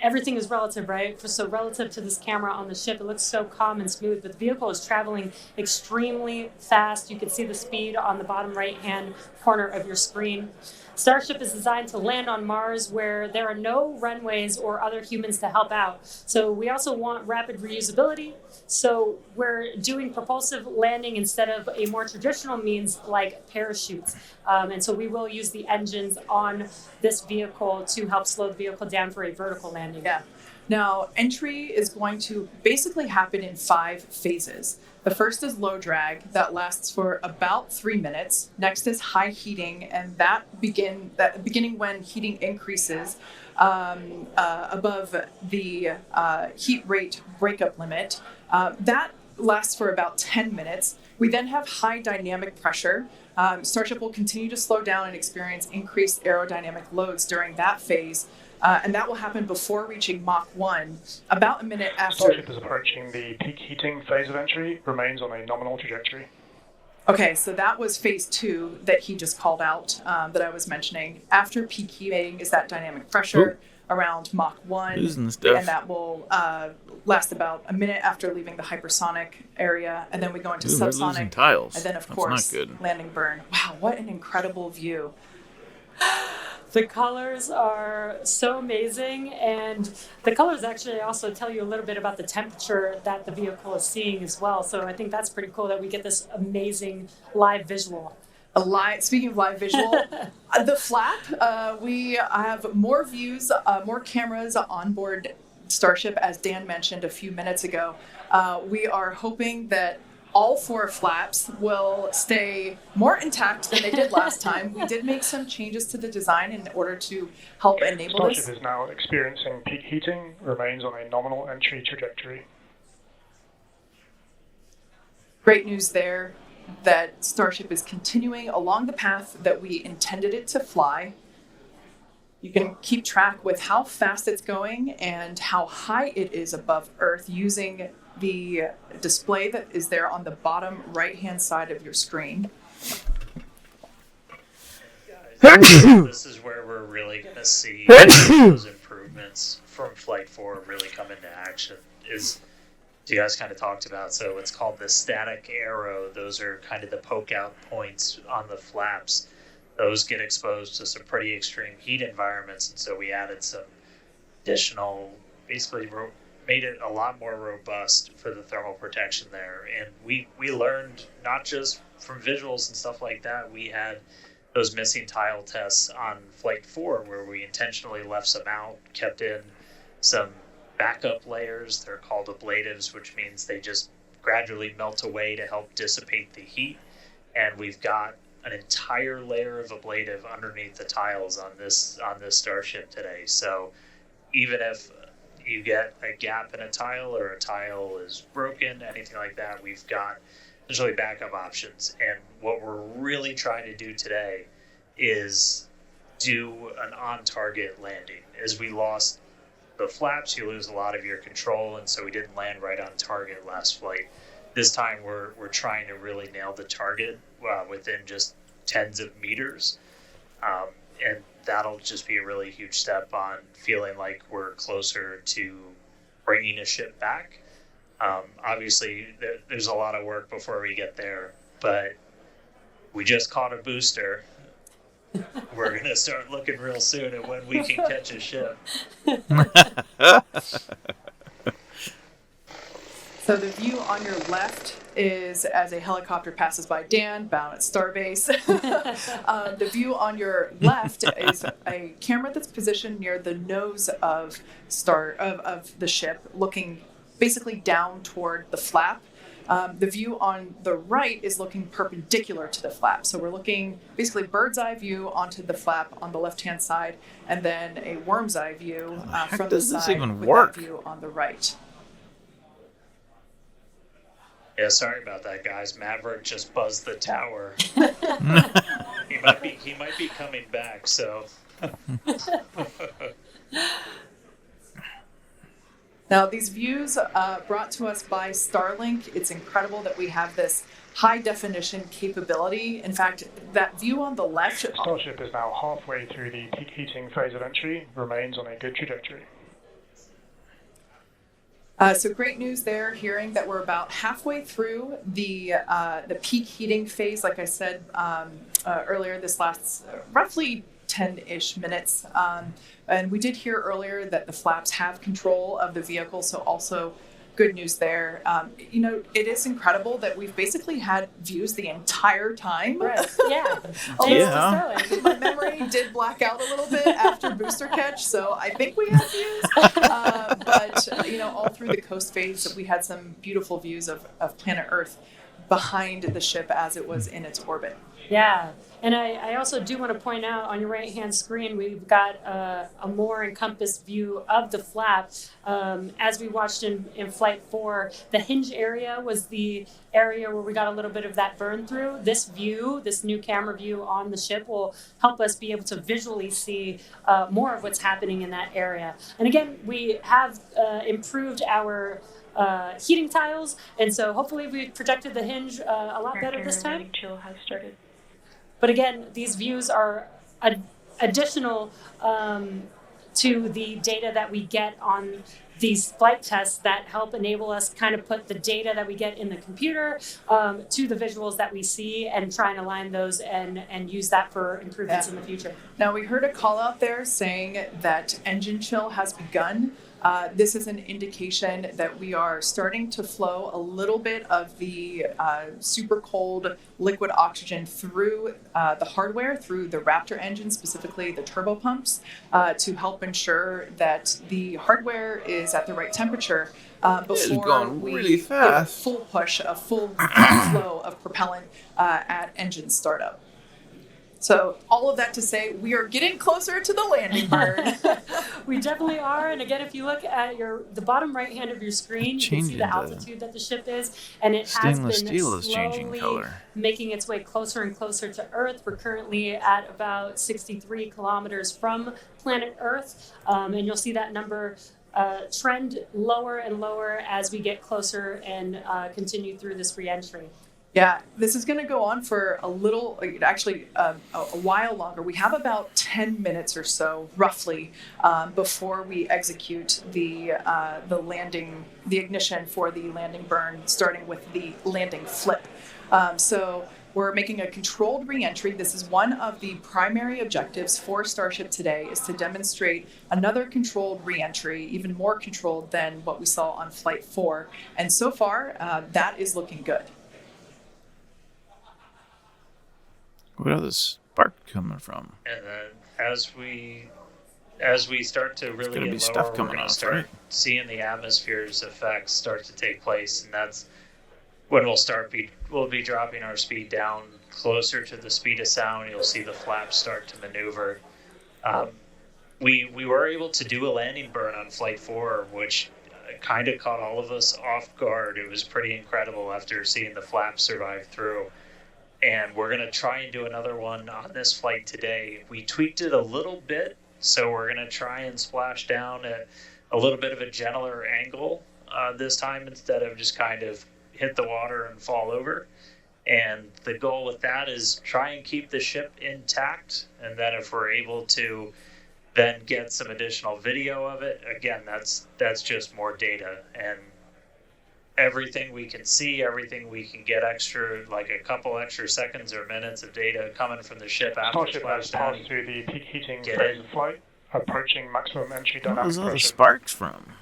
Everything is relative, right? So relative to this camera on the ship, it looks so calm and smooth, but the vehicle is traveling extremely fast. You can see the speed on the bottom right-hand corner of your screen. Starship is designed to land on Mars where there are no runways or other humans to help out. So we also want rapid reusability. So we're doing propulsive landing instead of a more traditional means like parachutes. And so we will use the engines on this vehicle to help slow the vehicle down for a vertical landing. Yeah. Now, entry is going to basically happen in 5 phases. The first is low drag that lasts for about 3 minutes. Next is high heating, and beginning when heating increases above the heat rate breakup limit. That lasts for about 10 minutes. We then have high dynamic pressure. Starship will continue to slow down and experience increased aerodynamic loads during that phase. And that will happen before reaching Mach 1, about a minute after. Starship is approaching the peak heating phase of entry, remains on a nominal trajectory. Okay, so that was phase 2 that he just called out that I was mentioning. After peak heating is that dynamic pressure around Mach 1, Losing stuff. and that will last about a minute after leaving the hypersonic area, and then we go into Ooh, they're losing subsonic, tiles. and then of That's course not good. landing burn. Wow, what an incredible view. The colors are so amazing, and the colors actually also tell you a little bit about the temperature that the vehicle is seeing as well. So I think that's pretty cool that we get this amazing live visual. Speaking of live visual, the flap, we have more views, more cameras on board Starship, as Dan mentioned a few minutes ago. We are hoping that all 4 flaps will stay more intact than they did last time. We did make some changes to the design in order to help enable Starship this. is now experiencing peak heating, remains on a nominal entry trajectory. Great news there that Starship is continuing along the path that we intended it to fly. You can keep track with how fast it's going and how high it is above Earth using the display that is there on the bottom right-hand side of your screen. This is where we're really going to see those improvements from Flight 4 really come into action. Is you guys kind of talked about, so it's called the static arrow. Those are kind of the poke out points on the flaps. Those get exposed to some pretty extreme heat environments, and so we added some additional, basically made it a lot more robust for the thermal protection there. And we learned not just from visuals and stuff like that. We had those missing tile tests on Flight 4 where we intentionally left some out, kept in some backup layers. They're called ablatives, which means they just gradually melt away to help dissipate the heat. And we've got an entire layer of ablative underneath the tiles on this Starship today. So even if you get a gap in a tile or a tile is broken, anything like that, we've got essentially backup options. And what we're really trying to do today is do an on-target landing. As we lost the flaps, you lose a lot of your control, and so we didn't land right on target last flight. This time we're trying to really nail the target within just tens of meters, and that'll just be a really huge step on feeling like we're closer to bringing a ship back. Obviously, there's a lot of work before we get there, but we just caught a booster. We're going to start looking real soon at when we can catch a ship. So the view on your left is as a helicopter passes by Dan, bound at Starbase. The view on your left is a camera that's positioned near the nose of the ship, looking basically down toward the flap. The view on the right is looking perpendicular to the flap. So we're looking basically bird's eye view onto the flap on the left-hand side, and then a worm's eye view from the side with that view on the right. Yeah, sorry about that, guys. Maverick just buzzed the tower. He might be coming back, so. Now, these views brought to us by Starlink. It's incredible that we have this high definition capability. In fact, that view on the left. Starship is now halfway through the peak heating phase of entry, remains on a good trajectory. So great news there, hearing that we're about halfway through the peak heating phase. Like I said earlier, this lasts roughly 10-ish minutes. And we did hear earlier that the flaps have control of the vehicle, so also good news there. It is incredible that we've basically had views the entire time. Right. Yeah. My memory did black out a little bit after booster catch, so I think we had views. But all through the coast phase, we had some beautiful views of planet Earth behind the ship as it was in its orbit. Yeah. And I also do want to point out on your right-hand screen, we've got a more encompassed view of the flap. As we watched in Flight 4, the hinge area was the area where we got a little bit of that burn through. This view, this new camera view on the ship, will help us be able to visually see more of what's happening in that area. And again, we have improved our heating tiles, and so hopefully we've protected the hinge a lot better this time. Chill has started. But again, these views are additional to the data that we get on these flight tests that help enable us kind of put the data that we get in the computer to the visuals that we see and try and align those and use that for improvements in the future. Now, we heard a call out there saying that engine chill has begun. This is an indication that we are starting to flow a little bit of the super cold liquid oxygen through the hardware, through the Raptor engine, specifically the turbo pumps, to help ensure that the hardware is at the right temperature before we really give fast. a full push, a full flow of propellant at engine startup. So all of that to say, we are getting closer to the landing burn. We definitely are. And again, if you look at the bottom right hand of your screen, you can see the altitude that the ship is, and it has been steel is changing slowly color. making its way closer and closer to Earth. We're currently at about 63 kilometers from planet Earth, and you'll see that number trend lower and lower as we get closer and continue through this re-entry. Yeah, this is going to go on for a little, actually a while longer. We have about 10 minutes or so, roughly, before we execute the landing, the ignition for the landing burn, starting with the landing flip. So we're making a controlled re-entry. This is one of the primary objectives for Starship today, is to demonstrate another controlled re-entry, even more controlled than what we saw on Flight 4. And so far, that is looking good. Where the spark coming from? And then as we start to really be get stuff lower, we're coming going to off, start right? seeing the atmosphere's effects start to take place, and that's when we'll be dropping our speed down closer to the speed of sound. You'll see the flaps start to maneuver. We were able to do a landing burn on Flight 4, which kind of caught all of us off guard. It was pretty incredible after seeing the flaps survive through. And we're going to try and do another one on this flight today. We tweaked it a little bit, so we're going to try and splash down at a little bit of a gentler angle this time, instead of just kind of hit the water and fall over. And the goal with that is try and keep the ship intact, and then if we're able to then get some additional video of it, again, that's just more data. And everything we can see, everything we can get extra, like a couple extra seconds or minutes of data coming from the ship after Starship has splashdown. passed through the peak heating Get phase in. of flight, approaching maximum entry Where dynamic was all the pressure. sparks from?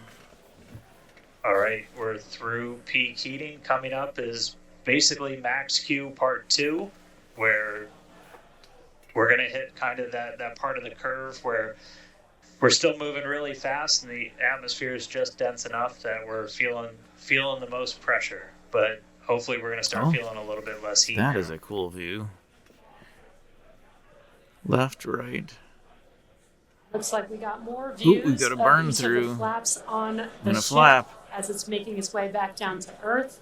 All right, we're through peak heating. Coming up is basically max Q part 2, where we're going to hit kind of that part of the curve where we're still moving really fast and the atmosphere is just dense enough that we're feeling the most pressure. But hopefully we're going to start feeling a little bit less heat. That now. is a cool view. Left, right. Looks like we got more views we got a burn of each through of the flaps on the and a ship flap. as it's making its way back down to Earth.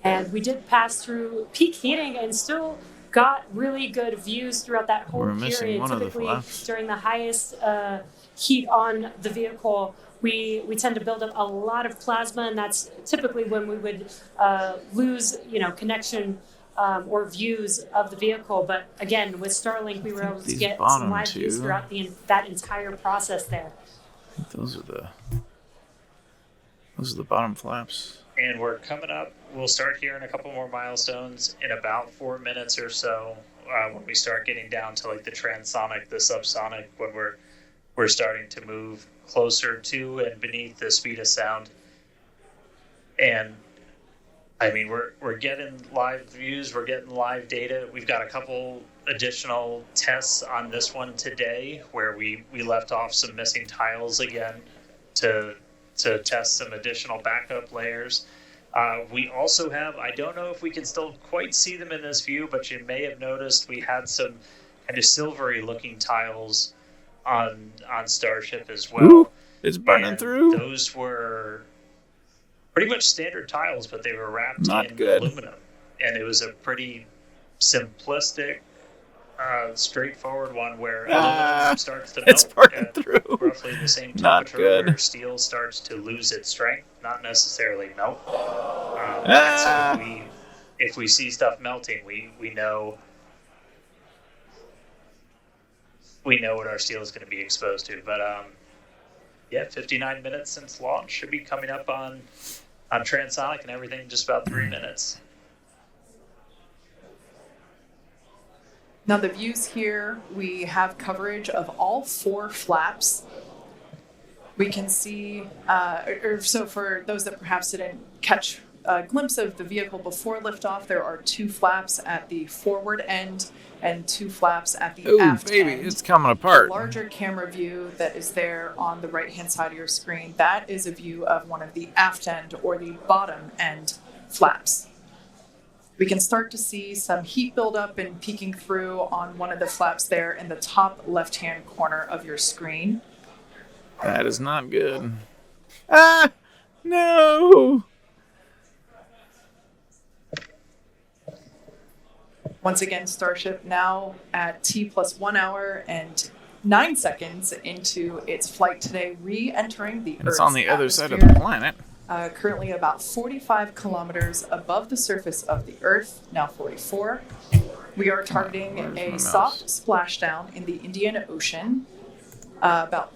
And we did pass through peak heating and still got really good views throughout that whole We're missing period. one of the Typically, flaps. during the highest heat on the vehicle, we tend to build up a lot of plasma, and that's typically when we would lose, connection or views of the vehicle. But again, with Starlink, we were able to these get bottom some live views two- throughout that entire process there. I think those are the bottom flaps. And we're coming up. We'll start hearing a couple more milestones in about 4 minutes or so when we start getting down to like the transonic, the subsonic, when we're starting to move closer to and beneath the speed of sound. And I mean, we're getting live views, we're getting live data. We've got a couple additional tests on this one today where we left off some missing tiles again to test some additional backup layers. We also have, I don't know if we can still quite see them in this view, but you may have noticed we had some kind of silvery looking tiles on Starship as well. Ooh, it's burning and through. Those were pretty much standard tiles, but they were wrapped in good. aluminum. And it was a pretty simplistic, straightforward one where aluminum starts to it's melt burning at through. roughly the same Not temperature good. where steel starts to lose its strength, not necessarily melt. And so if we see stuff melting, we know what our steel is going to be exposed to. But 59 minutes since launch, should be coming up on transonic and everything in just about 3 minutes. Now the views here, we have coverage of all 4 flaps. We can see, so for those that perhaps didn't catch a glimpse of the vehicle before liftoff, there are 2 flaps at the forward end and 2 flaps at the aft baby, end. it's coming apart. The larger camera view that is there on the right-hand side of your screen, that is a view of one of the aft end or the bottom end flaps. We can start to see some heat buildup and peeking through on one of the flaps there in the top left-hand corner of your screen. That is not good. Ah! No! Once again, Starship now at T+1 hour and 9 seconds into its flight today, re-entering the Earth's It's on the other side of atmosphere. the planet. Currently about 45 kilometers above the surface of the Earth, now 44. We are targeting Where's my a mouse? soft splashdown in the Indian Ocean, about,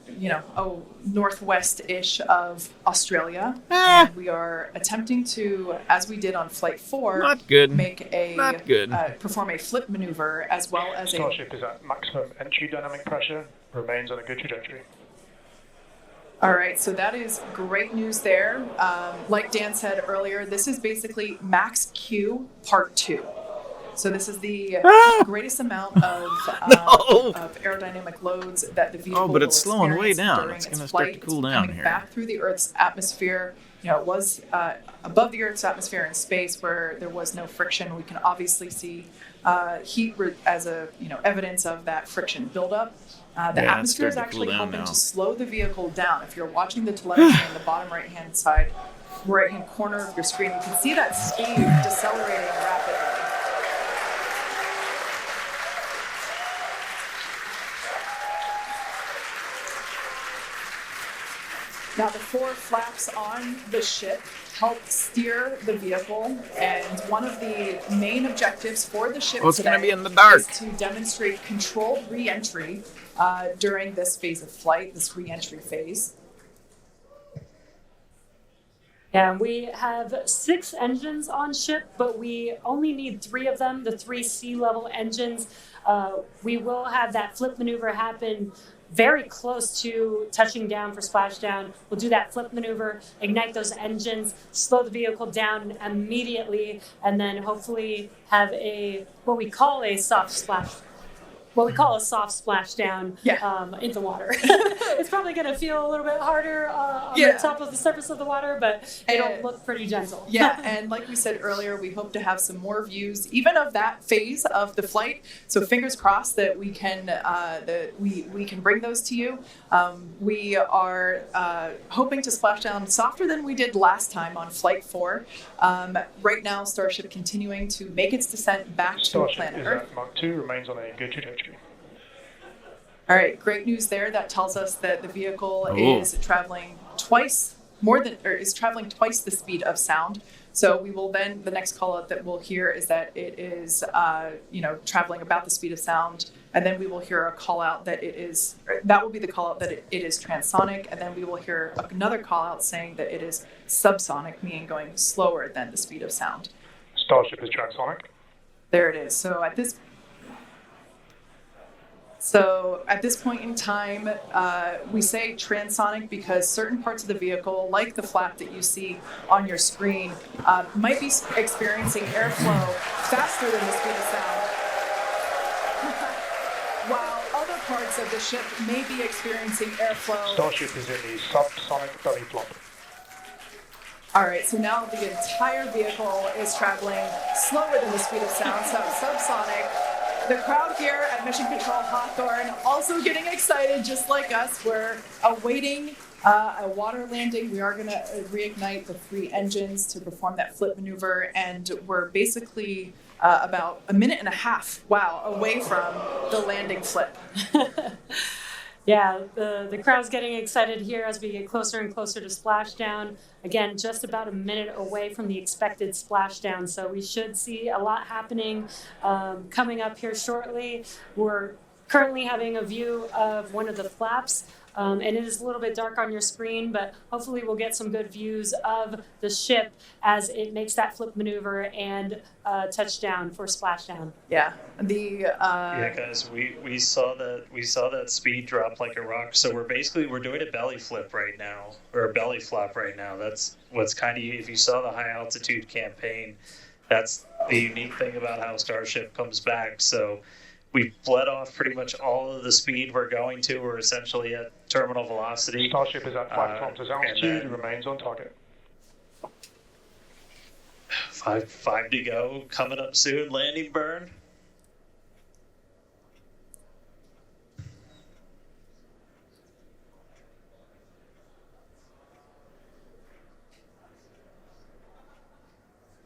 northwest-ish of Australia. And we are attempting to, as we did on Flight 4, Not good. make a Not good. perform a flip maneuver as well as a Starship is at maximum entry dynamic pressure, remains on a good trajectory. All right, so that is great news there. Like Dan said earlier, this is basically Max Q Part 2. So this is the greatest amount of aerodynamic loads that the vehicle but it's will slowing way experience down. during It's its gonna start flight. to cool It's down coming here. back through the Earth's atmosphere. It was above the Earth's atmosphere in space where there was no friction. We can obviously see heat as evidence of that friction buildup. The Yeah, it's atmosphere is starting to cool actually down helping now. to slow the vehicle down. If you're watching the telemetry in the bottom right-hand corner of your screen, you can see that speed decelerating rapidly. Now the 4 flaps on the ship help steer the vehicle, and one of the main objectives for the ship It's today gonna be in the dark. is to demonstrate controlled re-entry during this phase of flight, this re-entry phase. Yeah, we have 6 engines on ship, but we only need 3 of them, the 3 sea-level engines. We will have that flip maneuver happen very close to touching down for splashdown. We'll do that flip maneuver, ignite those engines, slow the vehicle down immediately, and then hopefully have what we call a soft splashdown in the water. It's probably going to feel a little bit harder on the top of the surface of the water, but it'll look pretty gentle. Yeah, and like we said earlier, we hope to have some more views, even of that phase of the flight. So fingers crossed that we can we can bring those to you. We are hoping to splash down softer than we did last time on Flight 4. Right now, Starship continuing to make its descent back to Starship planet is Earth. at Mach 2, remains on a good trajectory. All right, great news there. That tells us that the vehicle Oh. is traveling twice the speed of sound. So we will then, the next call out that we'll hear is that it is, traveling about the speed of sound. And then we will hear a call out that that will be the call out that it is transonic. And then we will hear another call out saying that it is subsonic, meaning going slower than the speed of sound. Starship is transonic. There it is. So at this point in time, we say transonic because certain parts of the vehicle, like the flap that you see on your screen, might be experiencing airflow faster than the speed of sound, while other parts of the ship may be experiencing airflow. Starship is in the subsonic belly flop. All right, so now the entire vehicle is traveling slower than the speed of sound, so subsonic. The crowd here at Mission Control Hawthorne also getting excited, just like us. We're awaiting a water landing. We are going to reignite the 3 engines to perform that flip maneuver, and we're basically about a minute and a half, away from the landing flip. Yeah, the crowd's getting excited here as we get closer and closer to splashdown. Again, just about a minute away from the expected splashdown, so we should see a lot happening coming up here shortly. We're currently having a view of one of the flaps, and it is a little bit dark on your screen, but hopefully we'll get some good views of the ship as it makes that flip maneuver and touchdown for splashdown. Yeah, yeah, guys, we saw that speed drop like a rock. So we're doing a belly flip right now, or a belly flop right now. That's what's kind of, if you saw the high altitude campaign, that's the unique thing about how Starship comes back. So we bled off pretty much all of the speed we're going to. We're essentially at terminal velocity. Starship is at 5 kilometers altitude and remains on target. 5 to go. Coming up soon. Landing burn.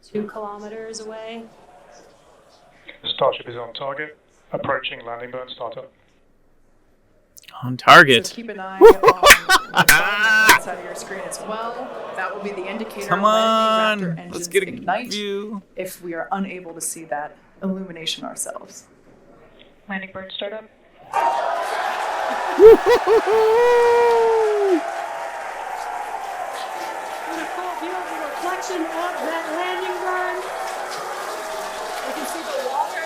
Two kilometers away. Starship is on target. Approaching landing burn startup. On target. So keep an eye on the bottom side of your screen as well. That will be the indicator. Come when the on, Raptor engines let's get a ignite view. if we are unable to see that illumination ourselves. Landing burn startup. What a cool view of the reflection of that landing burn. You can see the water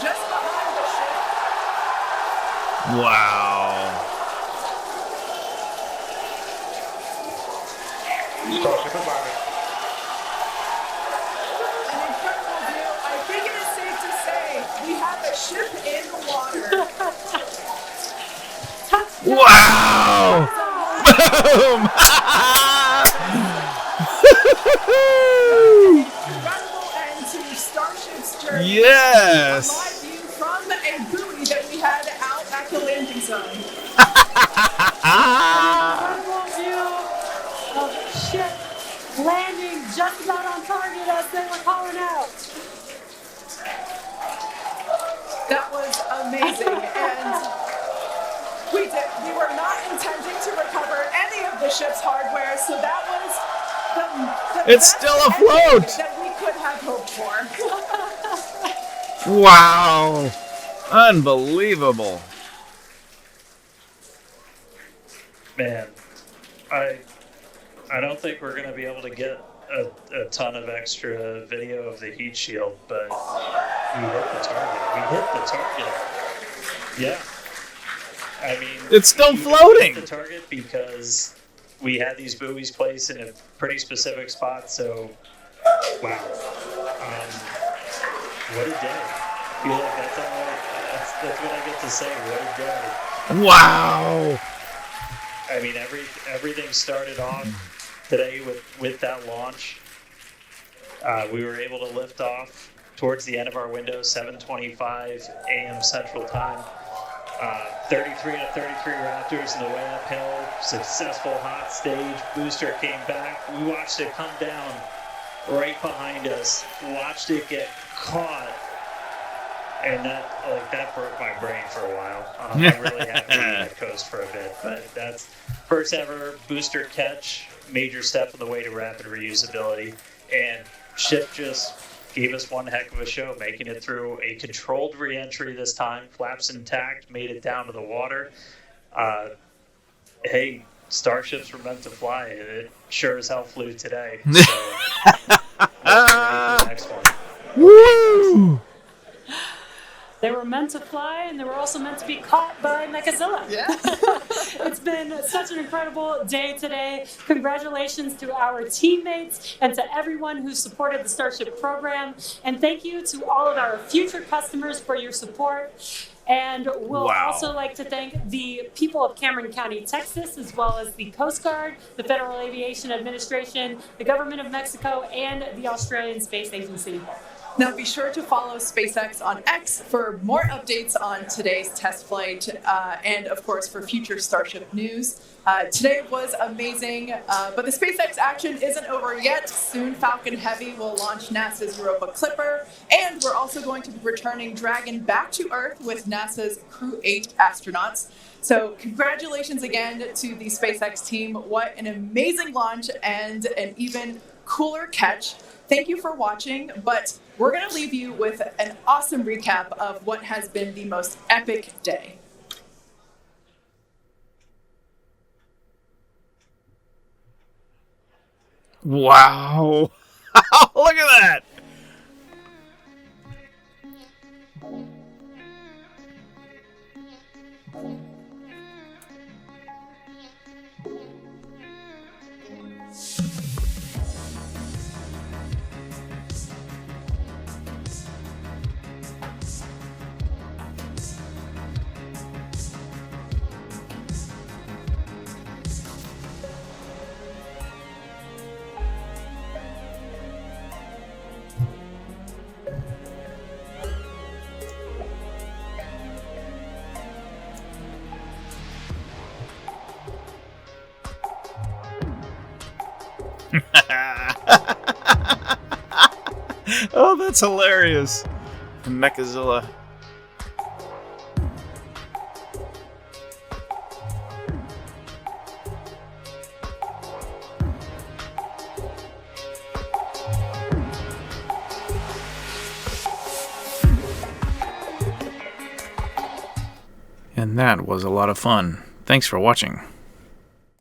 just behind the ship. Wow. Starship is landing. An incredible view. I think it is safe to say we have a ship in the water. Wow. Boom. Incredible end to Starship's journey. Yes. A live view from a buoy that we had out at the landing zone. Incredible view of ship landing just about on target as they were calling out. That was amazing, and we were not intending to recover any of the ship's hardware, so that was the It's best still afloat. ending that we could have hoped for. Wow. Unbelievable. Man, I don't think we're going to be able to get a ton of extra video of the heat shield, but we hit the target. Yeah. I mean, It's still we floating. hit the target because we had these buoys placed in a pretty specific spot, so wow. What a day. I feel like that's what I get to say. What a day. Wow. I mean, everything started off today with that launch. We were able to lift off towards the end of our window, 7:25 a.m. Central Time. 33 to 33 Raptors in the way uphill. Successful hot stage. Booster came back. We watched it come down right behind us. Watched it get caught. And that broke my brain for a while. I'm really happy to be on the coast for a bit. But that's first ever booster catch, major step on the way to rapid reusability. And ship just gave us one heck of a show, making it through a controlled re-entry this time. Flaps intact, made it down to the water. Hey, Starships were meant to fly. It sure as hell flew today. So let's get ready for the next one. Woo! They were meant to fly, and they were also meant to be caught by Mechazilla. Yeah. It's been such an incredible day today. Congratulations to our teammates and to everyone who supported the Starship program. And thank you to all of our future customers for your support. And we'll Wow. also like to thank the people of Cameron County, Texas, as well as the Coast Guard, the Federal Aviation Administration, the Government of Mexico, and the Australian Space Agency. Now be sure to follow SpaceX on X for more updates on today's test flight and, of course, for future Starship news. Today was amazing, but the SpaceX action isn't over yet. Soon Falcon Heavy will launch NASA's Europa Clipper, and we're also going to be returning Dragon back to Earth with NASA's Crew 8 astronauts. So congratulations again to the SpaceX team. What an amazing launch and an even cooler catch. Thank you for watching, but we're going to leave you with an awesome recap of what has been the most epic day. Wow. Look at that. Oh, that's hilarious. Mechazilla. And that was a lot of fun. Thanks for watching.